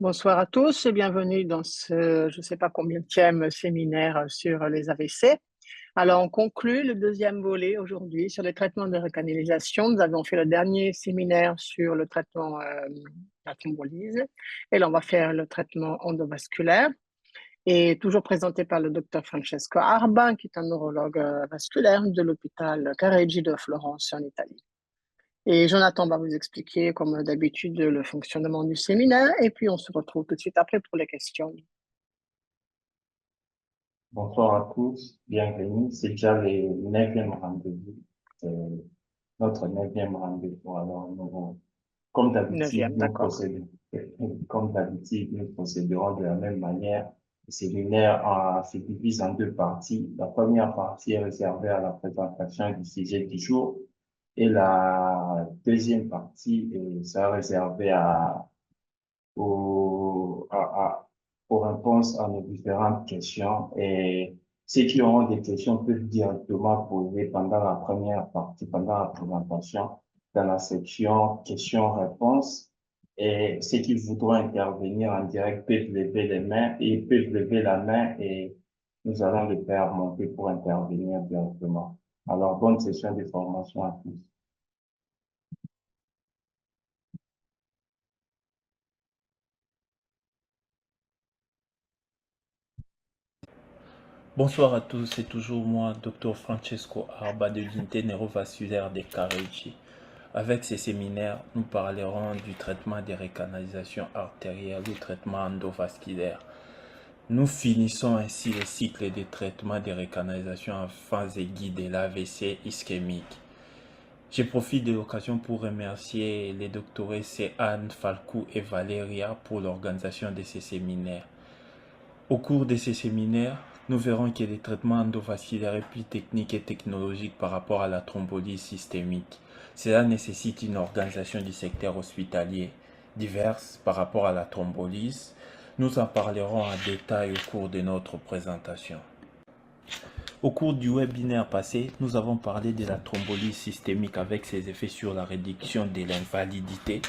Bonsoir à tous et bienvenue dans ce, je ne sais pas combienième séminaire sur les AVC. Alors, on conclut le deuxième volet aujourd'hui sur les traitements de recanalisation. Nous avons fait le dernier séminaire sur le traitement de la thrombolyse et là, on va faire le traitement endovasculaire et toujours présenté par le docteur Francesco Arba, qui est un neurologue vasculaire de l'hôpital Careggi de Florence en Italie. Et Jonathan va vous expliquer, comme d'habitude, le fonctionnement du séminaire et puis on se retrouve tout de suite après pour les questions. Bonsoir à tous, bienvenue. C'est déjà le neuvième rendez-vous, euh, notre neuvième rendez-vous. Alors, comme d'habitude, Neuvième, d'accord. nous procéderons de la même manière. Le séminaire se divise en deux parties. La première partie est réservée à la présentation du sujet du jour et la deuxième partie sera réservée aux, à, à- aux réponses à nos différentes questions. Et ceux qui auront des questions peuvent directement poser pendant la première partie, pendant la présentation, dans la section questions-réponses. Et ceux qui voudront intervenir en direct peuvent lever les mains et peuvent lever la main et nous allons le faire monter pour intervenir directement. Alors, bonne session de formation à tous. Bonsoir à tous, c'est toujours moi, Dr Francesco Arba de l'unité neurovasculaire des Careggi. Avec ces séminaires, nous parlerons du traitement des recanalisations artérielles, du traitement endovasculaire. Nous finissons ainsi le cycle de traitement des recanalisations en phase aiguë de l'AVC ischémique. Je profite de l'occasion pour remercier les doctoresses Anne Falcou et Valéria pour l'organisation de ces séminaires. Au cours de ces séminaires, nous verrons que les traitements endovasculaires est plus technique et technologique par rapport à la thrombolyse systémique. Cela nécessite une organisation du secteur hospitalier diverse par rapport à la thrombolyse. Nous en parlerons en détail au cours de notre présentation. Au cours du webinaire passé, nous avons parlé de la thrombolyse systémique avec ses effets sur la réduction de l'invalidité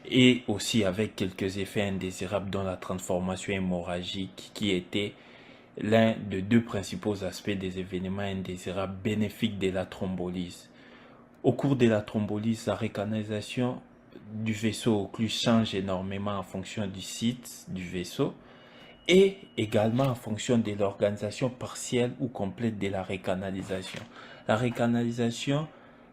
et aussi avec quelques effets indésirables dans la transformation hémorragique qui était l'un des deux principaux aspects des événements indésirables bénéfiques de la thrombolyse. Au cours de la thrombolyse, la recanalisation du vaisseau occlus change énormément en fonction du site du vaisseau et également en fonction de l'organisation partielle ou complète de la recanalisation. La recanalisation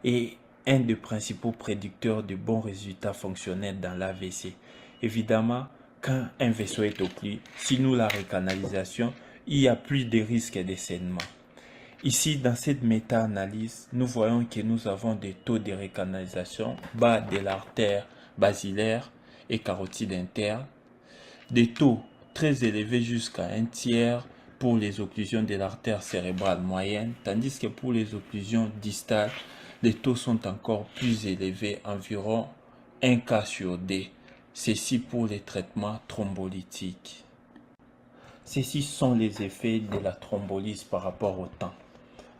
est un des principaux prédicteurs de bons résultats fonctionnels dans l'AVC. Évidemment, quand un vaisseau est occlus, si nous la recanalisation, il y a plus de risques de saignement. Ici, dans cette méta-analyse, nous voyons que nous avons des taux de recanalisation bas de l'artère basilaire et carotide interne, des taux très élevés jusqu'à un tiers pour les occlusions de l'artère cérébrale moyenne, tandis que pour les occlusions distales, les taux sont encore plus élevés, environ 1 cas sur D. Ceci pour les traitements thrombolytiques. Ceci sont les effets de la thrombolyse par rapport au temps.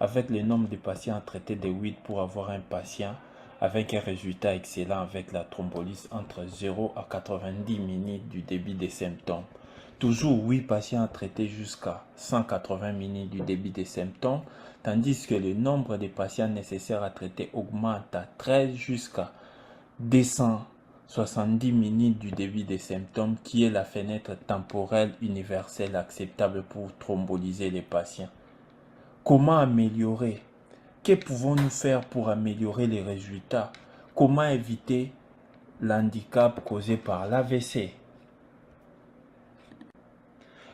Avec le nombre de patients traités de 8 pour avoir un patient avec un résultat excellent avec la thrombolyse entre 0 à 90 minutes du début des symptômes. Toujours 8 patients traités jusqu'à 180 minutes du début des symptômes, tandis que le nombre de patients nécessaires à traiter augmente à 13 jusqu'à 270 minutes du début des symptômes, qui est la fenêtre temporelle universelle acceptable pour thrombolyser les patients. Comment améliorer? Que pouvons-nous faire pour améliorer les résultats? Comment éviter l'handicap causé par l'AVC?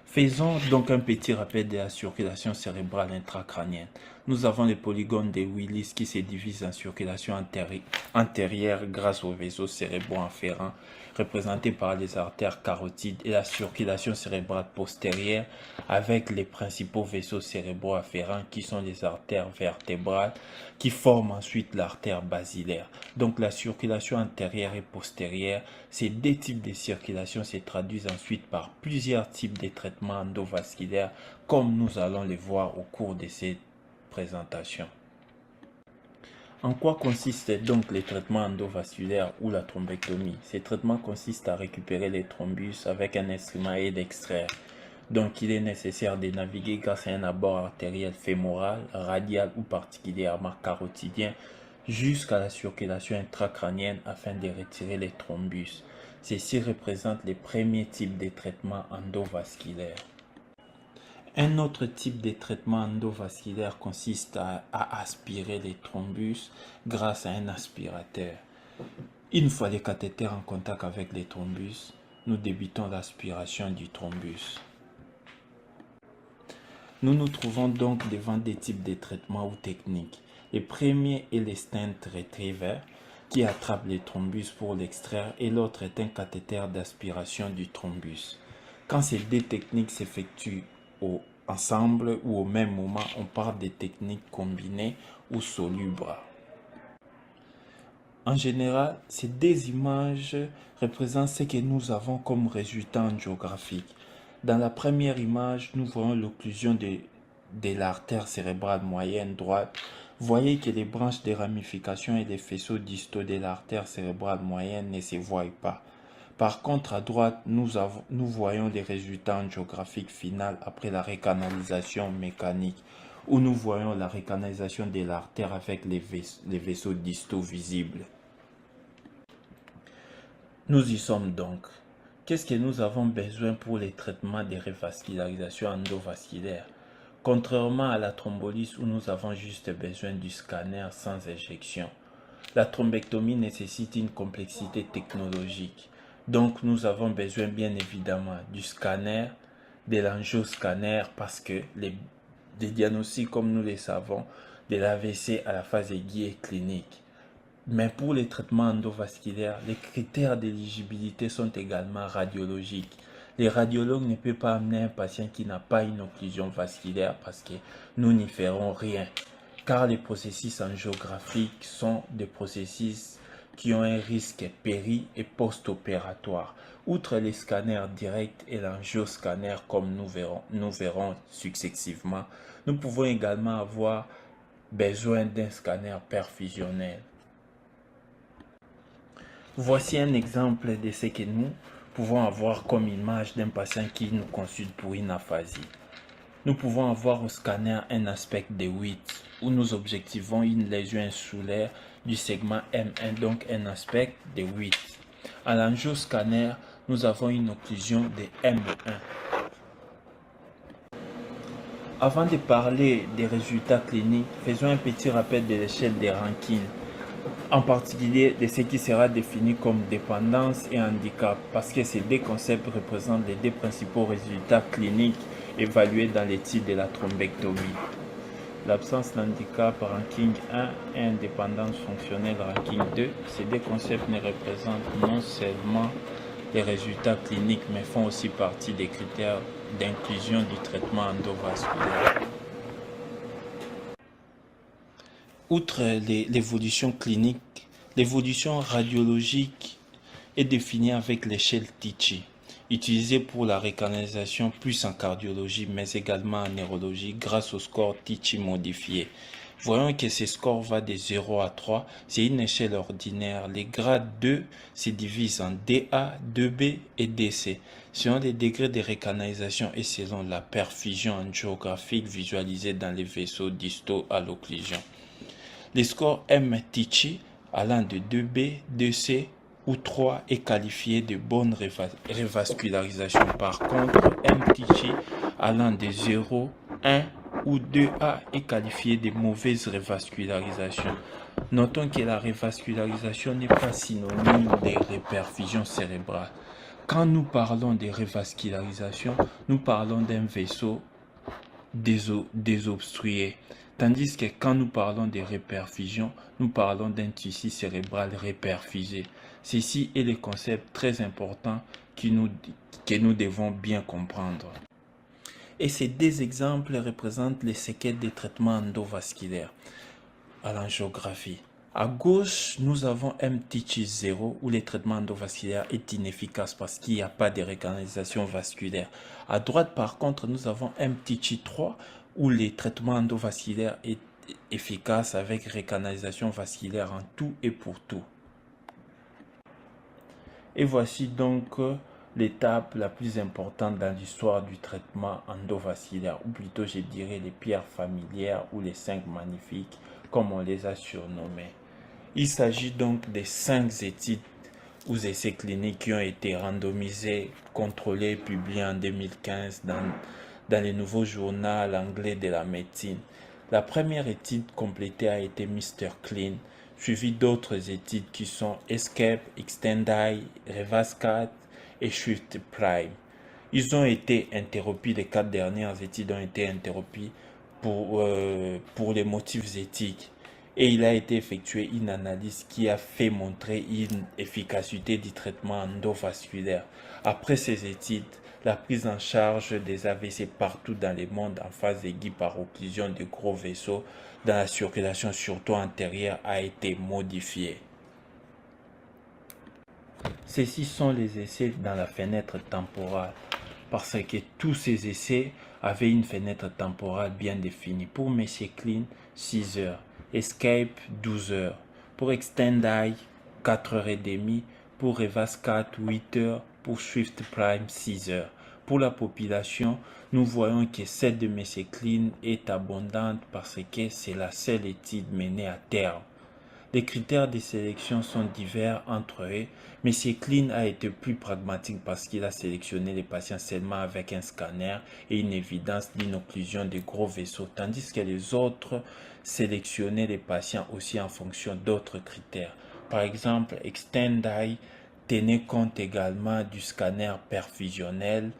Faisons donc un petit rappel de la circulation cérébrale intracrânienne. Nous avons les polygones de Willis qui se divisent en circulation antérieure grâce aux vaisseaux cérébraux inférents représentés par les artères carotides et la circulation cérébrale postérieure avec les principaux vaisseaux cérébraux afférents qui sont les artères vertébrales qui forment ensuite l'artère basilaire. Donc la circulation antérieure et postérieure, ces deux types de circulation se traduisent ensuite par plusieurs types de traitements endovasculaires comme nous allons les voir au cours de cette présentation. En quoi consistent donc les traitements endovasculaires ou la thrombectomie? Ces traitements consistent à récupérer les thrombus avec un instrument et d'extraire. Donc il est nécessaire de naviguer grâce à un abord artériel fémoral, radial ou particulièrement carotidien jusqu'à la circulation intracrânienne afin de retirer les thrombus. Ceci représente les premiers types de traitements endovasculaires. Un autre type de traitement endovasculaire consiste à aspirer les thrombus grâce à un aspirateur. Une fois les cathéters en contact avec les thrombus, nous débutons l'aspiration du thrombus. Nous nous trouvons donc devant des types de traitements ou techniques. Le premier est le stent retriever qui attrape les thrombus pour l'extraire et l'autre est un cathéter d'aspiration du thrombus. Quand ces deux techniques s'effectuent ensemble ou au même moment, on parle de techniques combinées ou solubres. En général, ces deux images représentent ce que nous avons comme résultat angiographique. Dans la première image, nous voyons l'occlusion de l'artère cérébrale moyenne droite. Voyez que les branches de ramification et les faisceaux distaux de l'artère cérébrale moyenne ne se voient pas. Par contre, à droite, nous voyons les résultats angiographiques finaux après la recanalisation mécanique, où nous voyons la recanalisation de l'artère avec les vaisseaux distaux visibles. Nous y sommes donc. Qu'est-ce que nous avons besoin pour les traitements de revascularisation endovasculaire? Contrairement à la thrombolyse où nous avons juste besoin du scanner sans injection, la thrombectomie nécessite une complexité technologique. Donc nous avons besoin bien évidemment du scanner, de l'angioscanner parce que les diagnostics comme nous les savons de l'AVC à la phase aiguë et clinique. Mais pour les traitements endovasculaires, les critères d'éligibilité sont également radiologiques. Les radiologues ne peuvent pas amener un patient qui n'a pas une occlusion vasculaire parce que nous n'y ferons rien. Car les processus angiographiques sont des processus qui ont un risque péri- et post-opératoire. Outre les scanners directs et l'angioscanner comme nous verrons successivement, nous pouvons également avoir besoin d'un scanner perfusionnel. Voici un exemple de ce que nous pouvons avoir comme image d'un patient qui nous consulte pour une aphasie. Nous pouvons avoir au scanner un aspect de 8 où nous objectivons une lésion insulaire du segment M1, donc un aspect de 8. À l'angioscanner, nous avons une occlusion de M1. Avant de parler des résultats cliniques, faisons un petit rappel de l'échelle de Rankine, en particulier de ce qui sera défini comme dépendance et handicap, parce que ces deux concepts représentent les deux principaux résultats cliniques évalués dans l'étude de la thrombectomie. L'absence d'handicap ranking 1 et indépendance fonctionnelle ranking 2, ces deux concepts ne représentent non seulement les résultats cliniques, mais font aussi partie des critères d'inclusion du traitement endovasculaire. Outre l'évolution clinique, l'évolution radiologique est définie avec l'échelle Tichy, utilisée pour la recanalisation plus en cardiologie, mais également en neurologie grâce au score Tichy modifié. Voyons que ce score va de 0 à 3, c'est une échelle ordinaire. Les grades 2 se divisent en DA, 2B et DC, selon les degrés de recanalisation et selon la perfusion angiographique visualisée dans les vaisseaux distaux à l'occlusion. Le score M-Tichy allant de 2B, 2C ou 3 est qualifié de bonne revascularisation. Par contre, M-Tichy allant de 0, 1 ou 2A est qualifié de mauvaise revascularisation. Notons que la revascularisation n'est pas synonyme de reperfusion cérébrale. Quand nous parlons de revascularisation, nous parlons d'un vaisseau désobstrué. Tandis que quand nous parlons de reperfusion, nous parlons d'un tissu cérébral reperfusé. Ceci est le concept très important que nous devons bien comprendre. Et ces deux exemples représentent les séquelles des traitements endovasculaires à l'angiographie. À gauche, nous avons M-Tichy 0 où le traitement endovasculaire est inefficace parce qu'il n'y a pas de recanalisation vasculaire. À droite, par contre, nous avons M-Tichy 3 où le traitement endovasculaire efficace avec recanalisation vasculaire en tout et pour tout. Et voici donc l'étape la plus importante dans l'histoire du traitement endovasculaire, ou plutôt je dirais les pierres familières ou les 5 magnifiques, comme on les a surnommées. Il s'agit donc des 5 études ou essais cliniques qui ont été randomisés, contrôlés et publiés en 2015 dans les nouveaux journaux anglais de la médecine. La première étude complétée a été Mr. Clean, suivi d'autres études qui sont Escape, Extendai, Revascat et Swift Prime. Ils ont été interrompus, les 4 dernières études ont été interrompues pour les motifs éthiques. Et il a été effectué une analyse qui a fait montrer une efficacité du traitement endovasculaire. Après ces études, la prise en charge des AVC partout dans le monde en phase aiguë par occlusion de gros vaisseaux dans la circulation surtout antérieure a été modifiée. Ceci sont les essais dans la fenêtre temporale, parce que tous ces essais avaient une fenêtre temporale bien définie. Pour Messier Clean, 6 heures. Escape, 12 heures. Pour Extendai, 4h30. Pour Revascat, 8 heures. Pour Swift Prime, 6 heures. Pour la population, nous voyons que celle de Messier Clean est abondante parce que c'est la seule étude menée à terme. Les critères de sélection sont divers entre eux, mais Clean a été plus pragmatique parce qu'il a sélectionné les patients seulement avec un scanner et une évidence d'une occlusion de gros vaisseaux, tandis que les autres sélectionnaient les patients aussi en fonction d'autres critères. Par exemple, Extendai tenait compte également du scanner perfusionnel.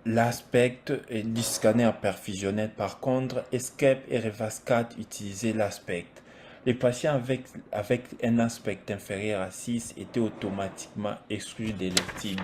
L'aspect du scanner perfusionnel, par contre, Escape et Revascat utilisaient l'aspect. Les patients avec un aspect inférieur à 6 étaient automatiquement exclus de l'étude.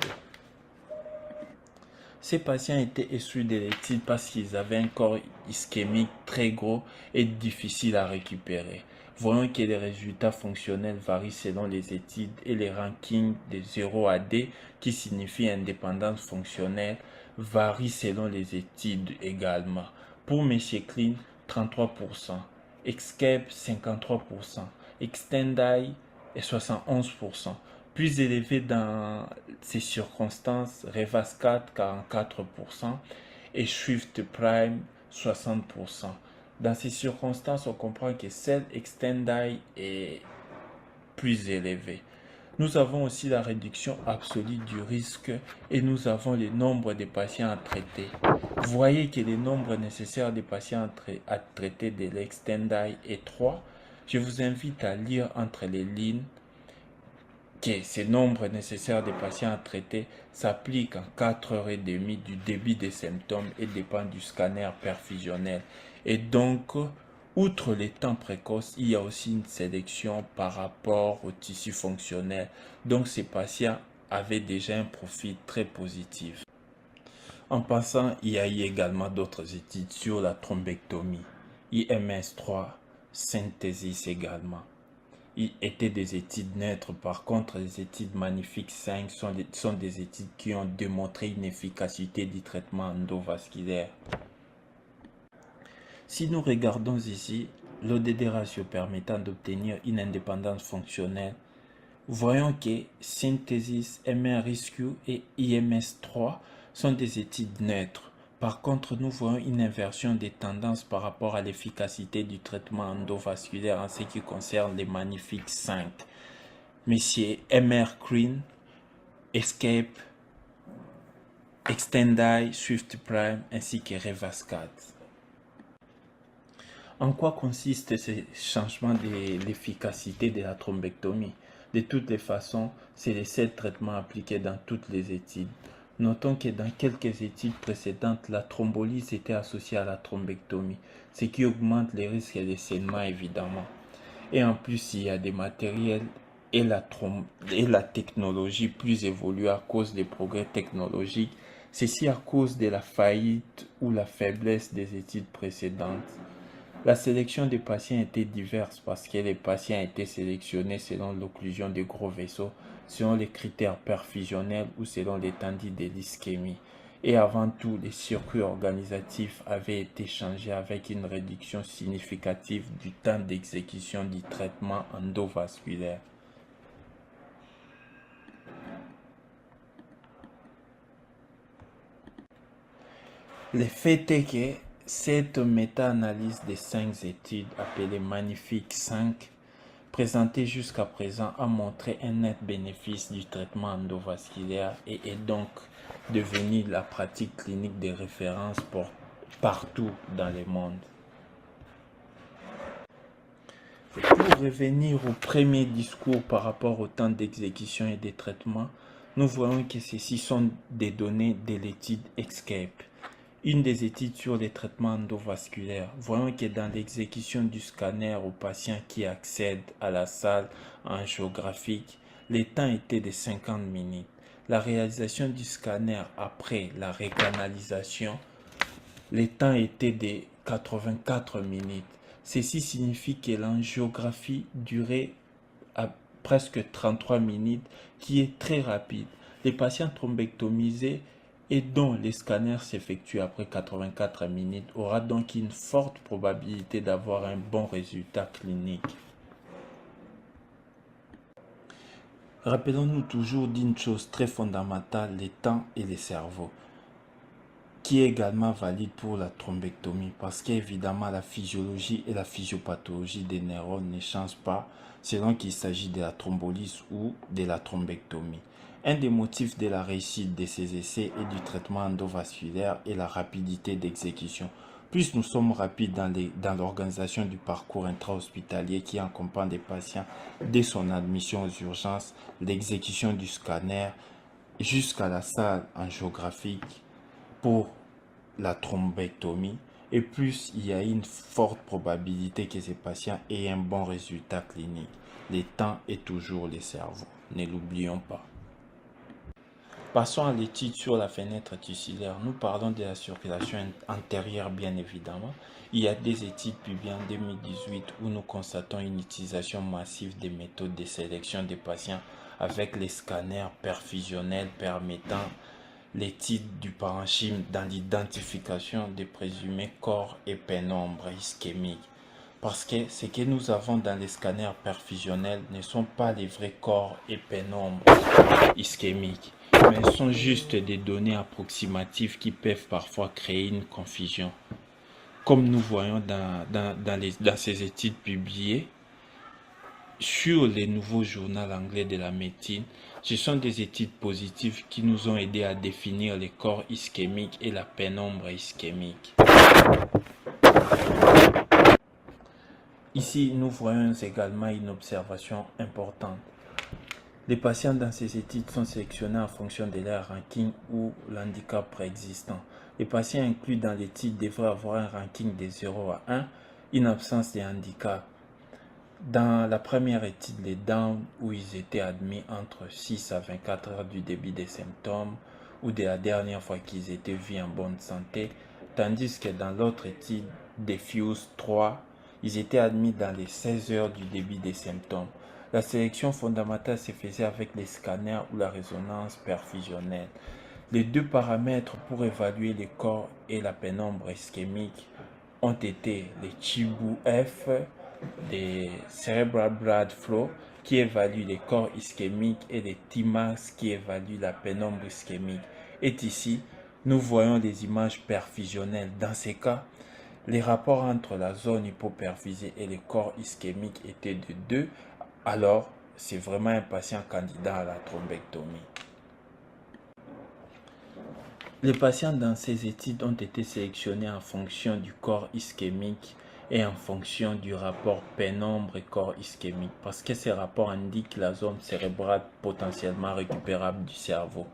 Ces patients étaient exclus de l'étude parce qu'ils avaient un corps ischémique très gros et difficile à récupérer. Voyons que les résultats fonctionnels varient selon les études et les rankings de 0 à D, qui signifie indépendance fonctionnelle, varient selon les études également. Pour Messier Clean, 33%. Escape 53%, Extendai est 71%. Plus élevé dans ces circonstances, Revascat 44% et Swift Prime 60%. Dans ces circonstances, on comprend que celle Extendai est plus élevée. Nous avons aussi la réduction absolue du risque et nous avons le nombre de patients à traiter. Vous voyez que le nombre nécessaire de patients à traiter de l'Extendai est 3. Je vous invite à lire entre les lignes que ce nombre nécessaire de patients à traiter s'applique en 4h30 du début des symptômes et dépend du scanner perfusionnel. Et donc, outre les temps précoces, il y a aussi une sélection par rapport au tissu fonctionnel. Donc, ces patients avaient déjà un profil très positif. En passant, il y a eu également d'autres études sur la thrombectomie, IMS3, synthesis également. Il étaient des études neutres. Par contre, les études magnifiques 5 sont des études qui ont démontré une efficacité du traitement endovasculaire. Si nous regardons ici l'ODD ratio permettant d'obtenir une indépendance fonctionnelle, voyons que Synthesis, MRSQ et IMS3 sont des études neutres. Par contre, nous voyons une inversion des tendances par rapport à l'efficacité du traitement endovasculaire en ce qui concerne les magnifiques 5. Messieurs MR Clean, Escape, Extendai, Swift Prime ainsi que Revascat. En quoi consiste ce changement de l'efficacité de la thrombectomie? De toutes les façons, c'est le seul traitement appliqué dans toutes les études. Notons que dans quelques études précédentes, la thrombolyse était associée à la thrombectomie, ce qui augmente les risques de saignement évidemment. Et en plus, il y a des matériels et la technologie plus évoluée à cause des progrès technologiques, ceci à cause de la faillite ou la faiblesse des études précédentes. La sélection des patients était diverse parce que les patients étaient sélectionnés selon l'occlusion des gros vaisseaux, selon les critères perfusionnels ou selon l'étendue de l'ischémie. Et avant tout, les circuits organisatifs avaient été changés avec une réduction significative du temps d'exécution du traitement endovasculaire. Le fait est que cette méta-analyse des 5 études, appelée Magnifique 5, présentée jusqu'à présent, a montré un net bénéfice du traitement endovasculaire et est donc devenue la pratique clinique de référence pour partout dans le monde. Pour revenir au premier discours par rapport au temps d'exécution et des traitements, nous voyons que ceci sont des données de l'étude ESCAPE. Une des études sur les traitements endovasculaires, voyons que dans l'exécution du scanner aux patients qui accèdent à la salle angiographique, les temps étaient de 50 minutes. La réalisation du scanner après la recanalisation, les temps étaient de 84 minutes. Ceci signifie que l'angiographie durait à presque 33 minutes, qui est très rapide. Les patients thrombectomisés et dont les scanners s'effectuent après 84 minutes aura donc une forte probabilité d'avoir un bon résultat clinique. Rappelons-nous toujours d'une chose très fondamentale, les temps et les cerveaux, qui est également valide pour la thrombectomie, parce qu'évidemment la physiologie et la physiopathologie des neurones ne changent pas selon qu'il s'agit de la thrombolyse ou de la thrombectomie. Un des motifs de la réussite de ces essais et du traitement endovasculaire est la rapidité d'exécution. Plus nous sommes rapides dans l'organisation du parcours intra-hospitalier qui accompagne les patients dès son admission aux urgences, l'exécution du scanner jusqu'à la salle angiographique pour la thrombectomie, et plus il y a une forte probabilité que ces patients aient un bon résultat clinique. Le temps est toujours le cerveau, ne l'oublions pas. Passons à l'étude sur la fenêtre tussilaire. Nous parlons de la circulation antérieure bien évidemment. Il y a des études publiées en 2018 où nous constatons une utilisation massive des méthodes de sélection des patients avec les scanners perfusionnels permettant l'étude du parenchyme dans l'identification des présumés corps et pénombres ischémiques. Parce que ce que nous avons dans les scanners perfusionnels ne sont pas les vrais corps et pénombres ischémiques, mais sont juste des données approximatives qui peuvent parfois créer une confusion. Comme nous voyons dans ces études publiées sur les nouveaux journaux anglais de la médecine, ce sont des études positives qui nous ont aidés à définir les corps ischémiques et la pénombre ischémique. Ici, nous voyons également une observation importante. Les patients dans ces études sont sélectionnés en fonction de leur ranking ou l'handicap préexistant. Les patients inclus dans l'étude devraient avoir un ranking de 0 à 1, une absence de handicap. Dans la première étude, les dames où ils étaient admis entre 6 à 24 heures du début des symptômes ou de la dernière fois qu'ils étaient vus en bonne santé, tandis que dans l'autre étude, Diffuse 3, ils étaient admis dans les 16 heures du début des symptômes. La sélection fondamentale se faisait avec les scanners ou la résonance perfusionnelle. Les deux paramètres pour évaluer les corps et la pénombre ischémique ont été les Chibu-F, des Cerebral Blood Flow qui évalue les corps ischémiques et les TIMAX qui évalue la pénombre ischémique. Et ici, nous voyons des images perfusionnelles. Dans ces cas, les rapports entre la zone hypoperfusée et les corps ischémiques étaient de 2, alors c'est vraiment un patient candidat à la thrombectomie. Les patients dans ces études ont été sélectionnés en fonction du corps ischémique et en fonction du rapport pénombre et corps ischémique, parce que ces rapports indiquent la zone cérébrale potentiellement récupérable du cerveau.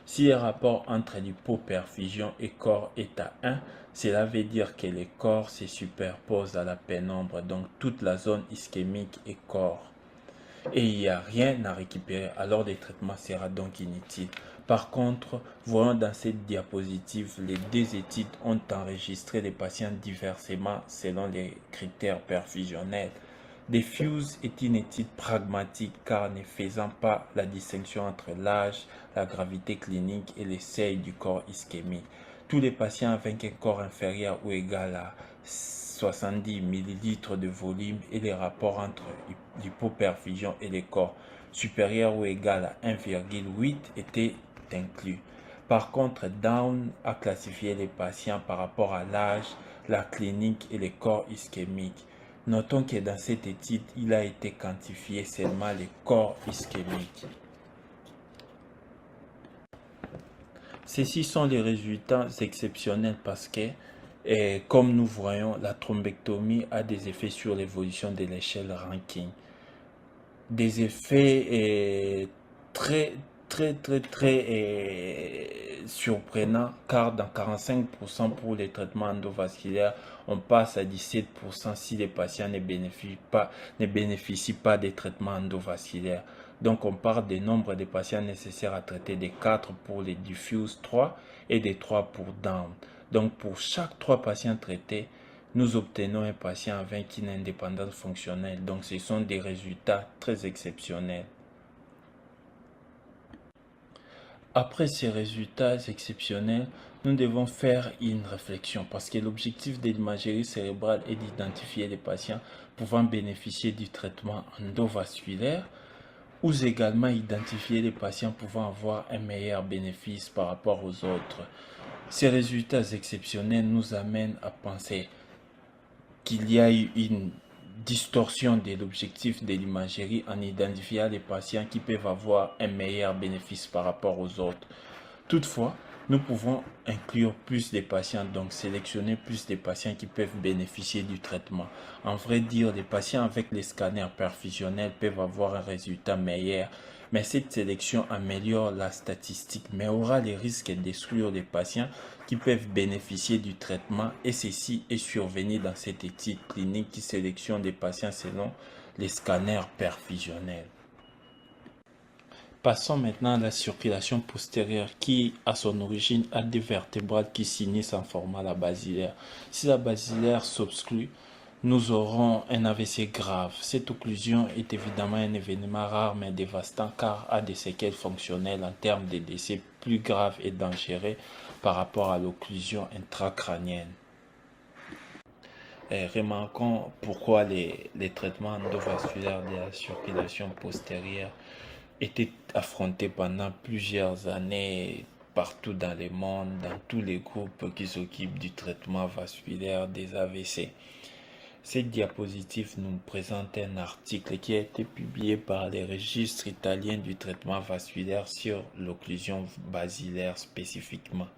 Si le rapport entre l'hypoperfusion et corps est à 1, cela veut dire que les corps se superposent à la pénombre, donc toute la zone ischémique est corps. Et il n'y a rien à récupérer, alors le traitement sera donc inutile. Par contre, voyons dans cette diapositive, les deux études ont enregistré les patients diversement selon les critères perfusionnels. Diffuse est une étude pragmatique car ne faisant pas la distinction entre l'âge, la gravité clinique et les seuils du corps ischémique. Tous les patients avec un corps inférieur ou égal à 70 ml de volume et les rapports entre l'hypoperfusion et les corps supérieurs ou égal à 1,8 étaient inclus. Par contre, Down a classifié les patients par rapport à l'âge, la clinique et les corps ischémiques. Notons que dans cette étude, il a été quantifié seulement les corps ischémiques. Ceci sont les résultats exceptionnels parce que, comme nous voyons, la thrombectomie a des effets sur l'évolution de l'échelle Rankin. Des effets très surprenants car dans 45% pour les traitements endovasculaires, on passe à 17% si les patients ne bénéficient pas des traitements endovasculaires. Donc on parle des nombres de patients nécessaires à traiter des 4 pour les diffuse 3 et des 3 pour Down. Donc pour chaque 3 patients traités, nous obtenons un patient avec une indépendance fonctionnelle. Donc ce sont des résultats très exceptionnels. Après ces résultats exceptionnels, nous devons faire une réflexion parce que l'objectif de l'imagerie cérébrale est d'identifier les patients pouvant bénéficier du traitement endovasculaire ou également identifier les patients pouvant avoir un meilleur bénéfice par rapport aux autres. Ces résultats exceptionnels nous amènent à penser qu'il y a eu une distorsion de l'objectif de l'imagerie en identifiant les patients qui peuvent avoir un meilleur bénéfice par rapport aux autres. Toutefois, nous pouvons inclure plus de patients, donc sélectionner plus de patients qui peuvent bénéficier du traitement. En vrai dire, les patients avec les scanners perfusionnels peuvent avoir un résultat meilleur, mais cette sélection améliore la statistique, mais aura les risques d'exclure les patients qui peuvent bénéficier du traitement, et ceci est survenu dans cette étude clinique qui sélectionne des patients selon les scanners perfusionnels. Passons maintenant à la circulation postérieure qui, à son origine, a des vertébrales qui s'unissent en formant la basilaire. Si la basilaire s'obstrue, nous aurons un AVC grave. Cette occlusion est évidemment un événement rare mais dévastant car a des séquelles fonctionnelles en termes de décès plus graves et dangereux par rapport à l'occlusion intracrânienne. Remarquons pourquoi les traitements endovasculaires de la circulation postérieure étaient affrontés pendant plusieurs années partout dans le monde, dans tous les groupes qui s'occupent du traitement vasculaire des AVC. Cette diapositive nous présente un article qui a été publié par les registres italiens du traitement vasculaire sur l'occlusion basilaire spécifiquement.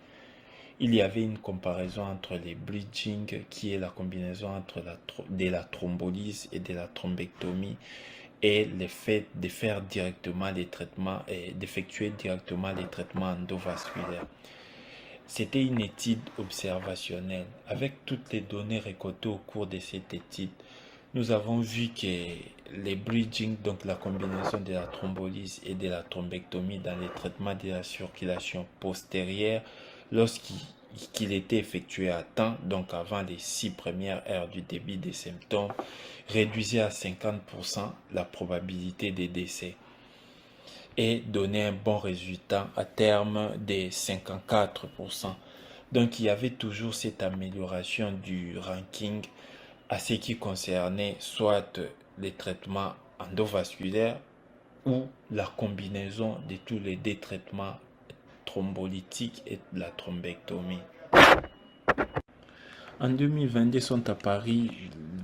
Il y avait une comparaison entre les bridging, qui est la combinaison entre de la thrombolyse et de la thrombectomie, et le fait de faire directement les traitements et d'effectuer directement les traitements endovasculaires. C'était une étude observationnelle. Avec toutes les données récoltées au cours de cette étude, nous avons vu que les bridging, donc la combinaison de la thrombolyse et de la thrombectomie dans les traitements de la circulation postérieure, lorsqu'il était effectué à temps, donc avant les 6 premières heures du début des symptômes, réduisait à 50% la probabilité de décès et donnait un bon résultat à terme de 54%. Donc il y avait toujours cette amélioration du ranking à ce qui concernait soit les traitements endovasculaires ou la combinaison de tous les deux traitements thrombolytiques et de la thrombectomie. En 2022 sont apparus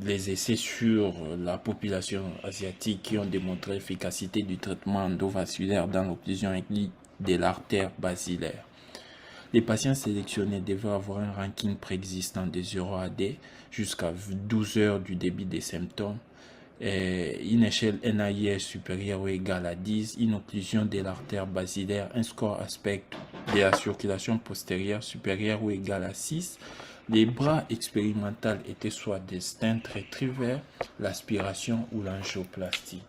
les essais sur la population asiatique qui ont démontré l'efficacité du traitement endovasculaire dans l'occlusion aiguë de l'artère basilaire. Les patients sélectionnés devaient avoir un ranking préexistant de 0 à D jusqu'à 12 heures du début des symptômes, une échelle NAIS supérieure ou égale à 10, une occlusion de l'artère basilaire, un score aspect de la circulation postérieure supérieure ou égale à 6. Les bras expérimentaux étaient soit des stents retrievers, l'aspiration ou l'angioplastie.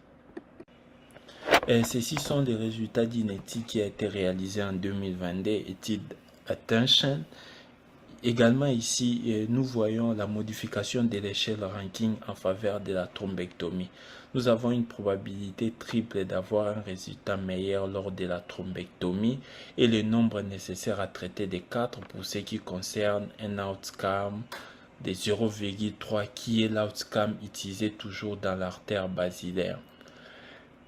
Ceci sont les résultats d'une étude qui a été réalisée en 2022, étude Attention. Également ici, nous voyons la modification de l'échelle ranking en faveur de la thrombectomie. Nous avons une probabilité triple d'avoir un résultat meilleur lors de la thrombectomie et le nombre nécessaire à traiter des 4 pour ce qui concerne un outcome de 0,3 qui est l'outcome utilisé toujours dans l'artère basilaire.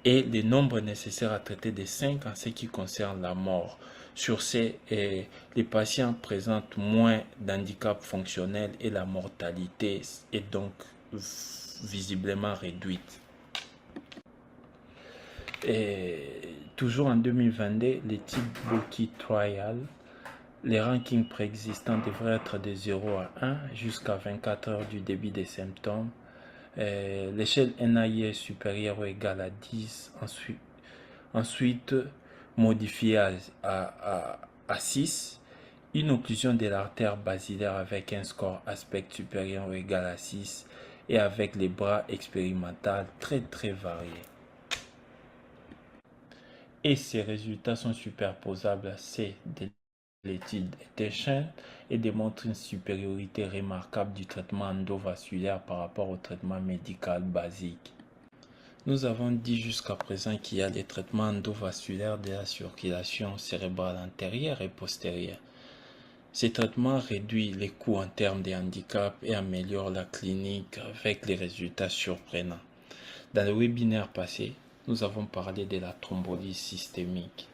Et le nombre nécessaire à traiter des 5 en ce qui concerne la mort. Sur ces, les patients présentent moins d'handicap fonctionnel et la mortalité est donc visiblement réduite. Et toujours en 2022, l'étude Bucky Trial, les rankings préexistants devraient être de 0 à 1 jusqu'à 24 heures du début des symptômes. L'échelle NAI est supérieure ou égale à 10, ensuite modifiée à 6, une occlusion de l'artère basilaire avec un score aspect supérieur ou égal à 6 et avec les bras expérimentaux très variés. Et ces résultats sont superposables à ceux de l'étude Etchen et démontrent une supériorité remarquable du traitement endovasculaire par rapport au traitement médical basique. Nous avons dit jusqu'à présent qu'il y a des traitements endovasculaires de la circulation cérébrale antérieure et postérieure. Ces traitements réduisent les coûts en termes de handicap et améliorent la clinique avec les résultats surprenants. Dans le webinaire passé, nous avons parlé de la thrombolyse systémique.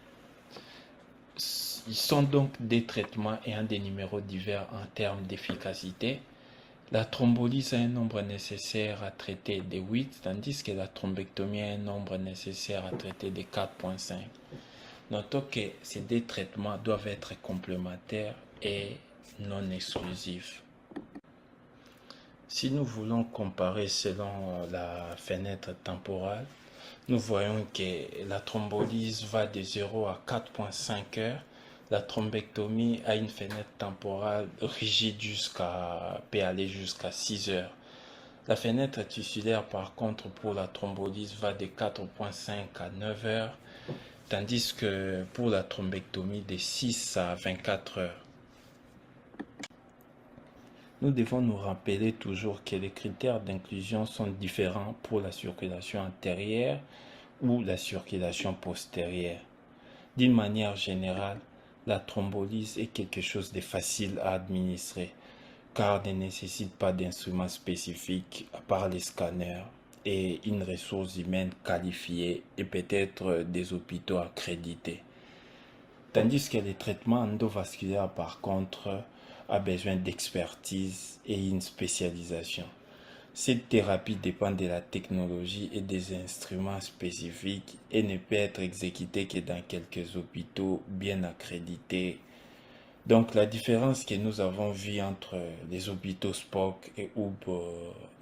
Ils sont donc des traitements ayant des numéros divers en termes d'efficacité. La thrombolyse a un nombre nécessaire à traiter de 8, tandis que la thrombectomie a un nombre nécessaire à traiter de 4,5. Notons que ces deux traitements doivent être complémentaires et non exclusifs. Si nous voulons comparer selon la fenêtre temporale, nous voyons que la thrombolyse va de 0 à 4,5 heures. La thrombectomie a une fenêtre temporale rigide peut aller jusqu'à 6 heures. La fenêtre tissulaire, par contre, pour la thrombolyse va de 4,5 à 9 heures, tandis que pour la thrombectomie, de 6 à 24 heures. Nous devons nous rappeler toujours que les critères d'inclusion sont différents pour la circulation antérieure ou la circulation postérieure. D'une manière générale, la thrombolyse est quelque chose de facile à administrer car ne nécessite pas d'instruments spécifiques à part les scanners et une ressource humaine qualifiée et peut-être des hôpitaux accrédités. Tandis que les traitements endovasculaires, par contre, a besoin d'expertise et une spécialisation. Cette thérapie dépend de la technologie et des instruments spécifiques et ne peut être exécutée que dans quelques hôpitaux bien accrédités. Donc la différence que nous avons vue entre les hôpitaux Spock et Hub,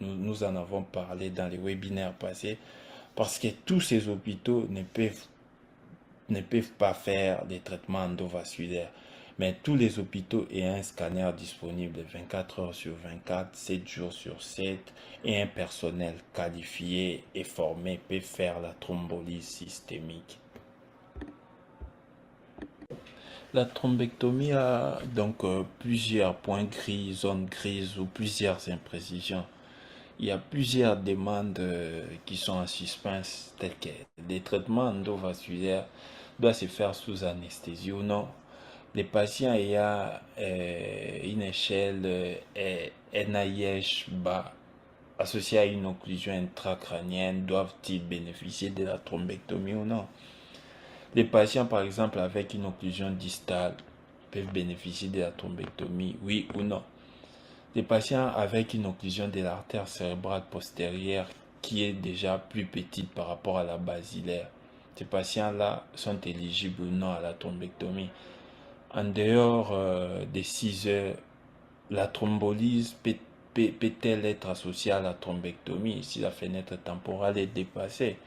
nous en avons parlé dans les webinaires passés, parce que tous ces hôpitaux ne peuvent pas faire des traitements endovasculaires. Mais tous les hôpitaux ayant un scanner disponible 24 heures sur 24, 7 jours sur 7 et un personnel qualifié et formé peuvent faire la thrombolyse systémique. La thrombectomie a donc plusieurs points gris, zones grises ou plusieurs imprécisions. Il y a plusieurs demandes qui sont en suspens, telles que les traitements endovasculaires doivent se faire sous anesthésie ou non. Les patients ayant une échelle NIH bas associée à une occlusion intracrânienne doivent-ils bénéficier de la thrombectomie ou non? Les patients, par exemple, avec une occlusion distale peuvent bénéficier de la thrombectomie, oui ou non? Les patients avec une occlusion de l'artère cérébrale postérieure qui est déjà plus petite par rapport à la basilaire, ces patients-là sont éligibles ou non à la thrombectomie? En dehors des 6 heures, la thrombolyse peut-elle être associée à la thrombectomie si la fenêtre temporale est dépassée?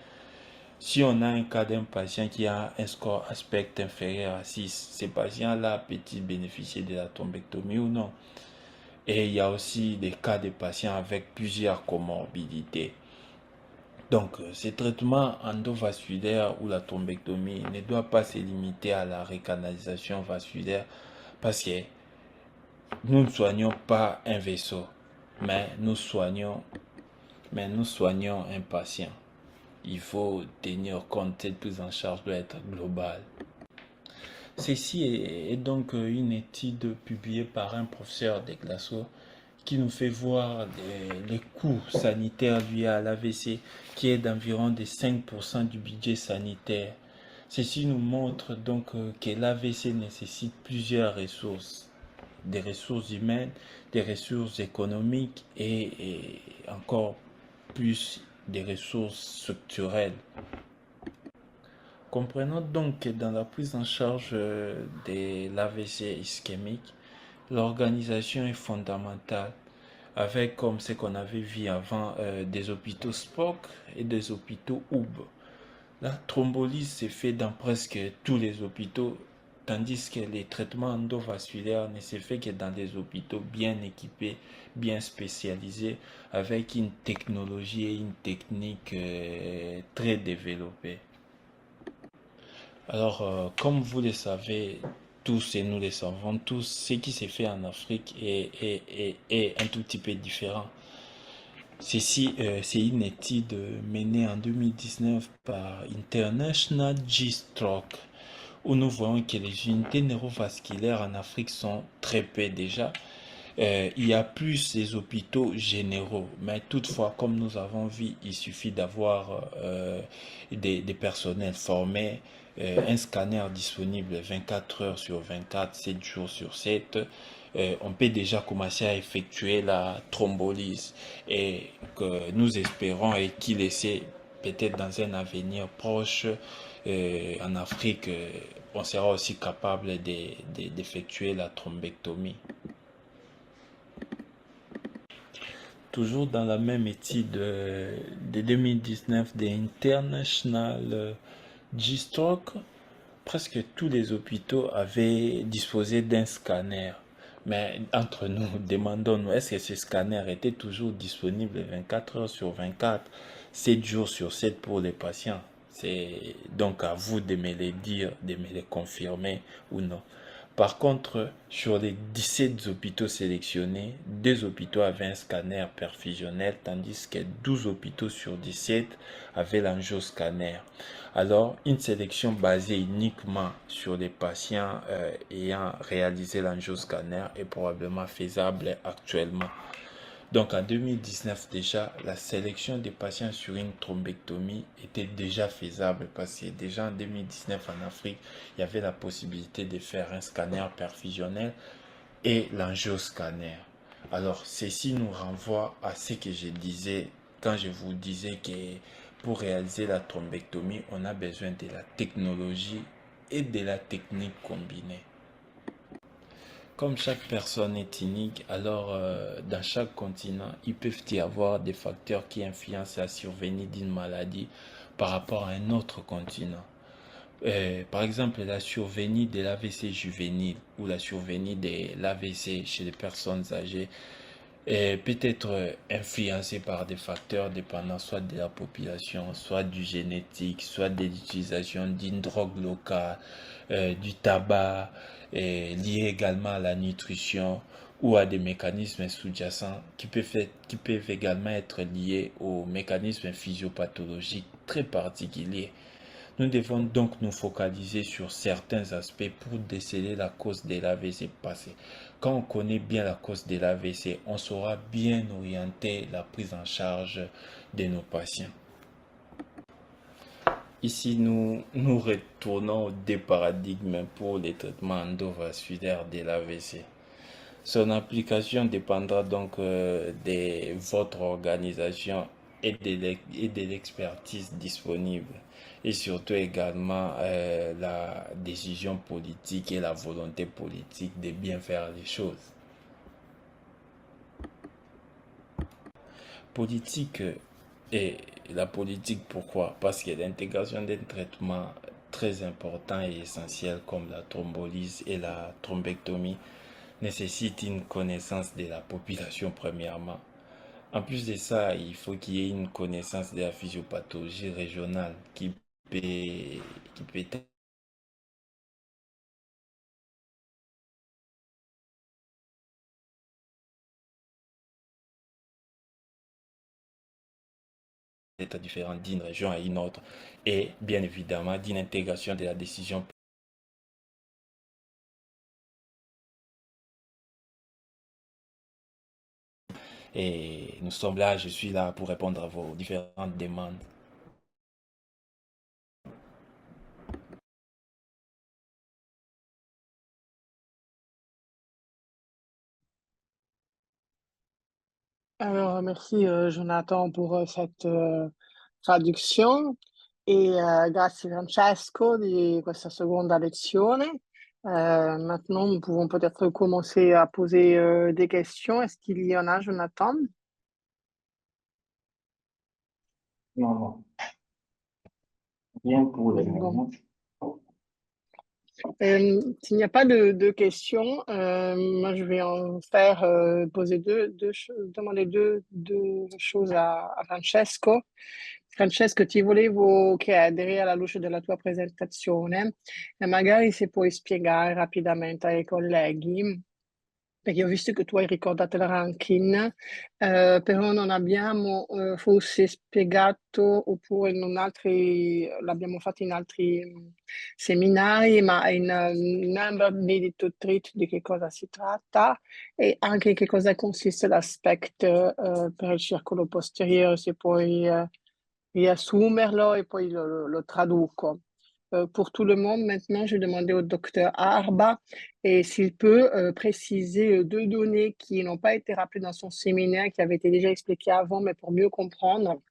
Si on a un cas d'un patient qui a un score aspect inférieur à 6, ces patients-là peuvent-ils bénéficier de la thrombectomie ou non? Et il y a aussi des cas de patients avec plusieurs comorbidités. Donc, ces traitements endovasculaires ou la thrombectomie ne doivent pas se limiter à la recanalisation vasculaire parce que Nous ne soignons pas un vaisseau, mais nous soignons un patient. Il faut tenir compte, cette prise en charge doit être globale. Ceci est donc une étude publiée par un professeur des Glasgow qui nous fait voir les coûts sanitaires liés à l'AVC qui est d'environ de 5% du budget sanitaire. Ceci nous montre donc que l'AVC nécessite plusieurs ressources, des ressources humaines, des ressources économiques et encore plus des ressources structurelles. Comprenons donc que dans la prise en charge de l'AVC ischémique, l'organisation est fondamentale, avec comme ce qu'on avait vu avant des hôpitaux Spock et des hôpitaux Hub. La thrombolyse se fait dans presque tous les hôpitaux, tandis que les traitements endovasculaires ne se fait que dans des hôpitaux bien équipés, bien spécialisés, avec une technologie et une technique très développée. Alors, comme vous le savez tous et nous le savons tous, ce qui s'est fait en Afrique est un tout petit peu différent. Ceci, c'est une étude menée en 2019 par International G-Stroke, où nous voyons que les unités neurovasculaires en Afrique sont très peu déjà. Il y a plus les hôpitaux généraux, mais toutefois, comme nous avons vu, il suffit d'avoir des personnels formés, un scanner disponible 24 heures sur 24, 7 jours sur 7. On peut déjà commencer à effectuer la thrombolyse et que nous espérons et qu'il essaie peut-être dans un avenir proche en Afrique, on sera aussi capable d'effectuer la thrombectomie. Toujours dans la même étude de 2019 de International G-Stroke, presque tous les hôpitaux avaient disposé d'un scanner. Mais entre nous, demandons-nous, est-ce que ce scanner était toujours disponible 24 heures sur 24, 7 jours sur 7 pour les patients? C'est donc à vous de me le dire, de me le confirmer ou non. Par contre, sur les 17 hôpitaux sélectionnés, 2 hôpitaux avaient un scanner perfusionnel, tandis que 12 hôpitaux sur 17 avaient l'angioscanner. Alors, une sélection basée uniquement sur les patients ayant réalisé l'angioscanner est probablement faisable actuellement. Donc en 2019 déjà, la sélection des patients sur une thrombectomie était déjà faisable parce que déjà en 2019 en Afrique, il y avait la possibilité de faire un scanner perfusionnel et l'angioscanner. Alors ceci nous renvoie à ce que je disais quand je vous disais que pour réaliser la thrombectomie, on a besoin de la technologie et de la technique combinée. Comme chaque personne est unique, alors dans chaque continent, il peut y avoir des facteurs qui influencent la survenue d'une maladie par rapport à un autre continent. Par exemple, la survenue de l'AVC juvénile ou la survenue de l'AVC chez les personnes âgées peut être influencée par des facteurs dépendant soit de la population, soit du génétique, soit de l'utilisation d'une drogue locale, du tabac, lié également à la nutrition ou à des mécanismes sous-jacents qui peuvent également être liés aux mécanismes physiopathologiques très particuliers. Nous devons donc nous focaliser sur certains aspects pour déceler la cause de l'AVC passé. Quand on connaît bien la cause de l'AVC, on saura bien orienter la prise en charge de nos patients. Ici, nous retournons aux deux paradigmes pour les traitements endovasculaires de l'AVC. Son application dépendra donc de votre organisation et de l'expertise disponible et surtout également la décision politique et la volonté politique de bien faire les choses. Politique et la politique pourquoi? Parce que l'intégration d'un traitement très important et essentiel comme la thrombolyse et la thrombectomie nécessite une connaissance de la population premièrement. En plus de ça, il faut qu'il y ait une connaissance de la physiopathologie régionale qui peut être différente d'une région à une autre et bien évidemment d'une intégration de la décision. Et nous sommes là, je suis là pour répondre à vos différentes demandes. Alors, merci Jonathan pour cette traduzione grazie Francesco di questa seconda lezione. Maintenant, nous pouvons peut-être commencer à poser des questions. Est-ce qu'il y en a, Jonathan? Non, non. Bien pour le Bon. moment. S'il n'y a pas de questions, moi je vais en faire poser demander deux choses a Francesco. Francesco, ti volevo chiedere, alla luce della tua presentazione, magari se puoi spiegare rapidamente ai colleghi, perché ho visto che tu hai ricordato il ranking, però non abbiamo forse spiegato, oppure l'abbiamo fatto in altri seminari, ma in number needed to treat di che cosa si tratta e anche in che cosa consiste l'aspetto per il circolo posteriore, se puoi riassumerlo e poi lo traduco. Pour tout le monde, maintenant, je vais demander au docteur Arba et s'il peut préciser deux données qui n'ont pas été rappelées dans son séminaire, qui avaient été déjà expliquées avant, mais pour mieux comprendre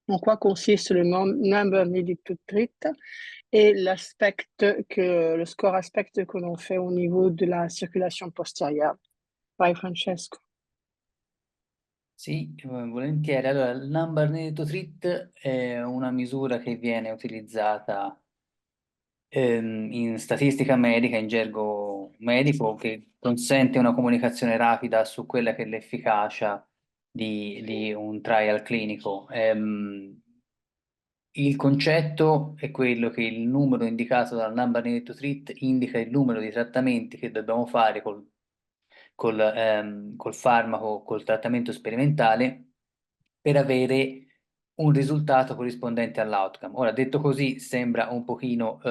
en quoi consiste le number needed to treat et le score aspect que l'on fait au niveau de la circulation postérieure. Vai Francesco. Sì, volentieri. Allora, il number needed to treat è una misura che viene utilizzata in statistica medica, in gergo medico, che consente una comunicazione rapida su quella che è l'efficacia di un trial clinico. Il concetto è quello che il numero indicato dal number needed to treat indica il numero di trattamenti che dobbiamo fare col farmaco, col trattamento sperimentale, per avere un risultato corrispondente all'outcome. Ora, detto così, sembra un pochino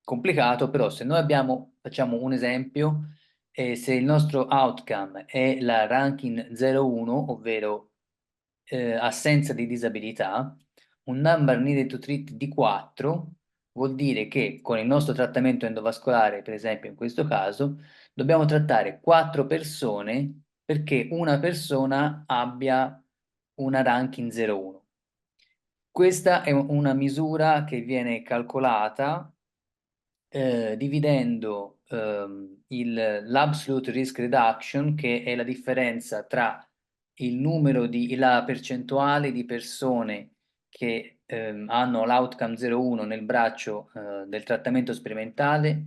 complicato, però se noi facciamo un esempio, se il nostro outcome è la ranking 0,1, ovvero assenza di disabilità, un number needed to treat di 4 vuol dire che con il nostro trattamento endovascolare, per esempio in questo caso, dobbiamo trattare 4 persone perché una persona abbia una ranking 0,1. Questa è una misura che viene calcolata dividendo l'absolute risk reduction, che è la differenza tra la percentuale di persone che hanno l'outcome 0,1 nel braccio del trattamento sperimentale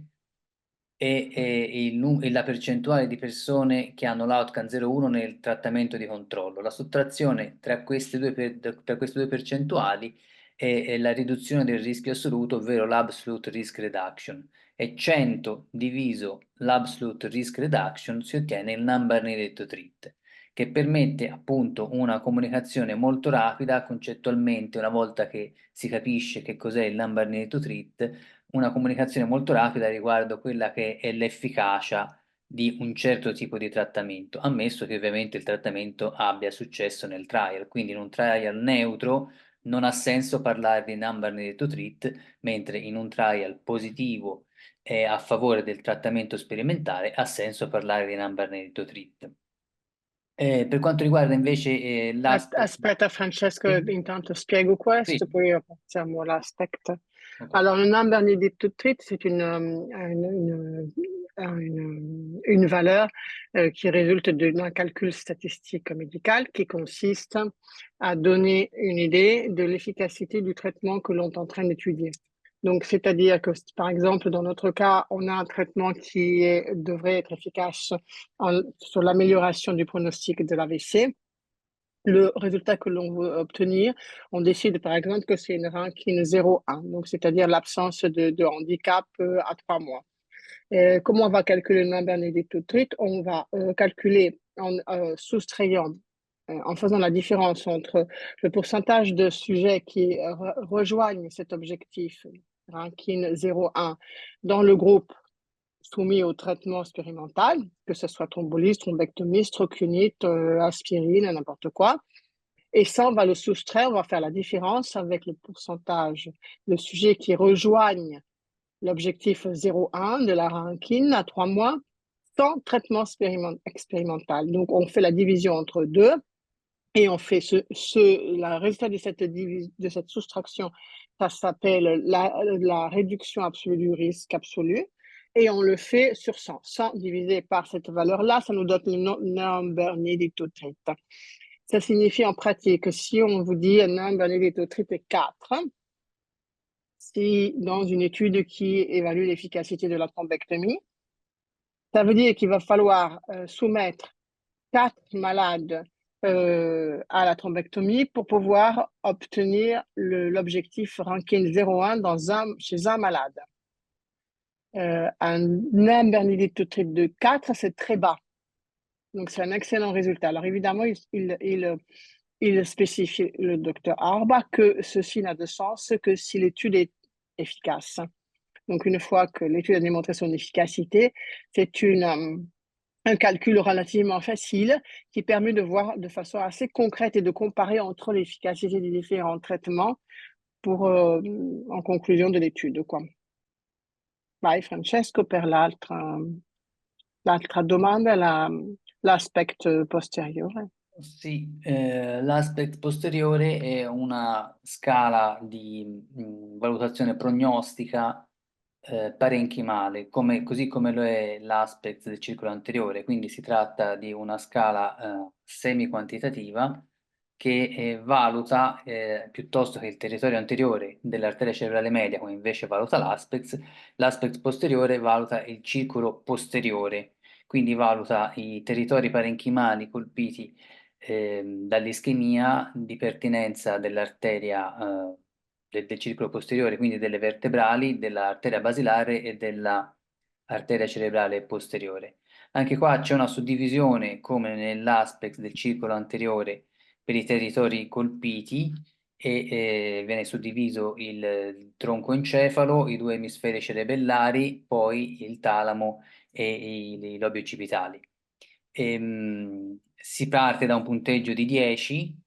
e la percentuale di persone che hanno l'outcome 0,1 nel trattamento di controllo. La sottrazione tra queste due percentuali è la riduzione del rischio assoluto, ovvero l'absolute risk reduction. E 100 diviso l'absolute risk reduction si ottiene il number needed to treat, che permette appunto una comunicazione molto rapida concettualmente. Una volta che si capisce che cos'è il number needed to treat, una comunicazione molto rapida riguardo quella che è l'efficacia di un certo tipo di trattamento, ammesso che ovviamente il trattamento abbia successo nel trial. Quindi in un trial neutro non ha senso parlare di number needed to treat, mentre in un trial positivo a favore del trattamento sperimentale ha senso parlare di number needed to treat. Per quanto riguarda invece Aspetta Francesco, Sì. intanto spiego questo, Sì. poi passiamo all'aspect. Ok. Alors, le number needed to treat, c'est une valeur qui résulte d'un calcul statistique médical qui consiste à donner une idée de l'efficacité du traitement que l'on est en train d'étudier. Donc, c'est-à-dire que, par exemple, dans notre cas, on a un traitement qui devrait être efficace sur l'amélioration du pronostic de l'AVC. Le résultat que l'on veut obtenir, on décide par exemple que c'est une ranking 0,1, donc c'est-à-dire l'absence de handicap à 3 mois. Comment on va calculer le number needed to treat? On va calculer en soustrayant en faisant la différence entre le pourcentage de sujets qui rejoignent cet objectif Rankin 0,1 dans le groupe soumis au traitement expérimental, que ce soit thrombolyse, thrombectomie, stroculite, aspirine, n'importe quoi. Et ça, on va le soustraire, on va faire la différence avec le pourcentage de sujets qui rejoignent l'objectif 0,1 de la Rankin à 3 mois sans traitement expérimental. Donc, on fait la division entre deux et on fait le résultat de cette soustraction, ça s'appelle la réduction absolue du risque absolu. Et on le fait sur 100. 100 divisé par cette valeur-là, ça nous donne le number needed to treat. Ça signifie en pratique que si on vous dit un number needed to treat est 4, si dans une étude qui évalue l'efficacité de la thrombectomie, ça veut dire qu'il va falloir soumettre 4 malades à la thrombectomie pour pouvoir obtenir l'objectif Rankin 0,1 chez un malade. Un number needed to treat de 4, c'est très bas. Donc, c'est un excellent résultat. Alors, évidemment, il spécifie, le docteur Arba, que ceci n'a de sens que si l'étude est efficace. Donc, une fois que l'étude a démontré son efficacité, c'est un calcul relativement facile qui permet de voir de façon assez concrète et de comparer entre l'efficacité des différents traitements en conclusion de l'étude. Vai Francesco per l'altra domanda, l'aspect posteriore. Sì, l'aspect posteriore è una scala di valutazione prognostica parenchimale, così come lo è l'aspect del circolo anteriore, quindi si tratta di una scala semi-quantitativa che valuta, piuttosto che il territorio anteriore dell'arteria cerebrale media, come invece valuta l'aspect posteriore valuta il circolo posteriore, quindi valuta i territori parenchimali colpiti dall'ischemia di pertinenza dell'arteria del circolo posteriore, quindi delle vertebrali, dell'arteria basilare e dell'arteria cerebrale posteriore. Anche qua c'è una suddivisione, come nell'aspect del circolo anteriore, per i territori colpiti e viene suddiviso il tronco encefalo, i due emisferi cerebellari, poi il talamo e i lobi occipitali. Si parte da un punteggio di 10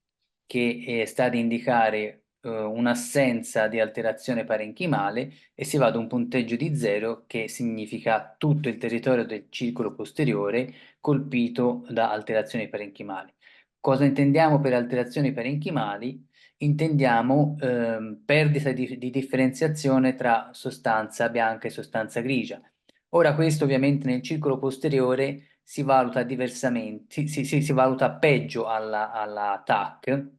che sta ad indicare un'assenza di alterazione parenchimale e si va ad un punteggio di 0 che significa tutto il territorio del circolo posteriore colpito da alterazioni parenchimali. Cosa intendiamo per alterazioni parenchimali? Intendiamo perdita di differenziazione tra sostanza bianca e sostanza grigia. Ora questo ovviamente nel circolo posteriore si valuta diversamente, si valuta peggio alla TAC,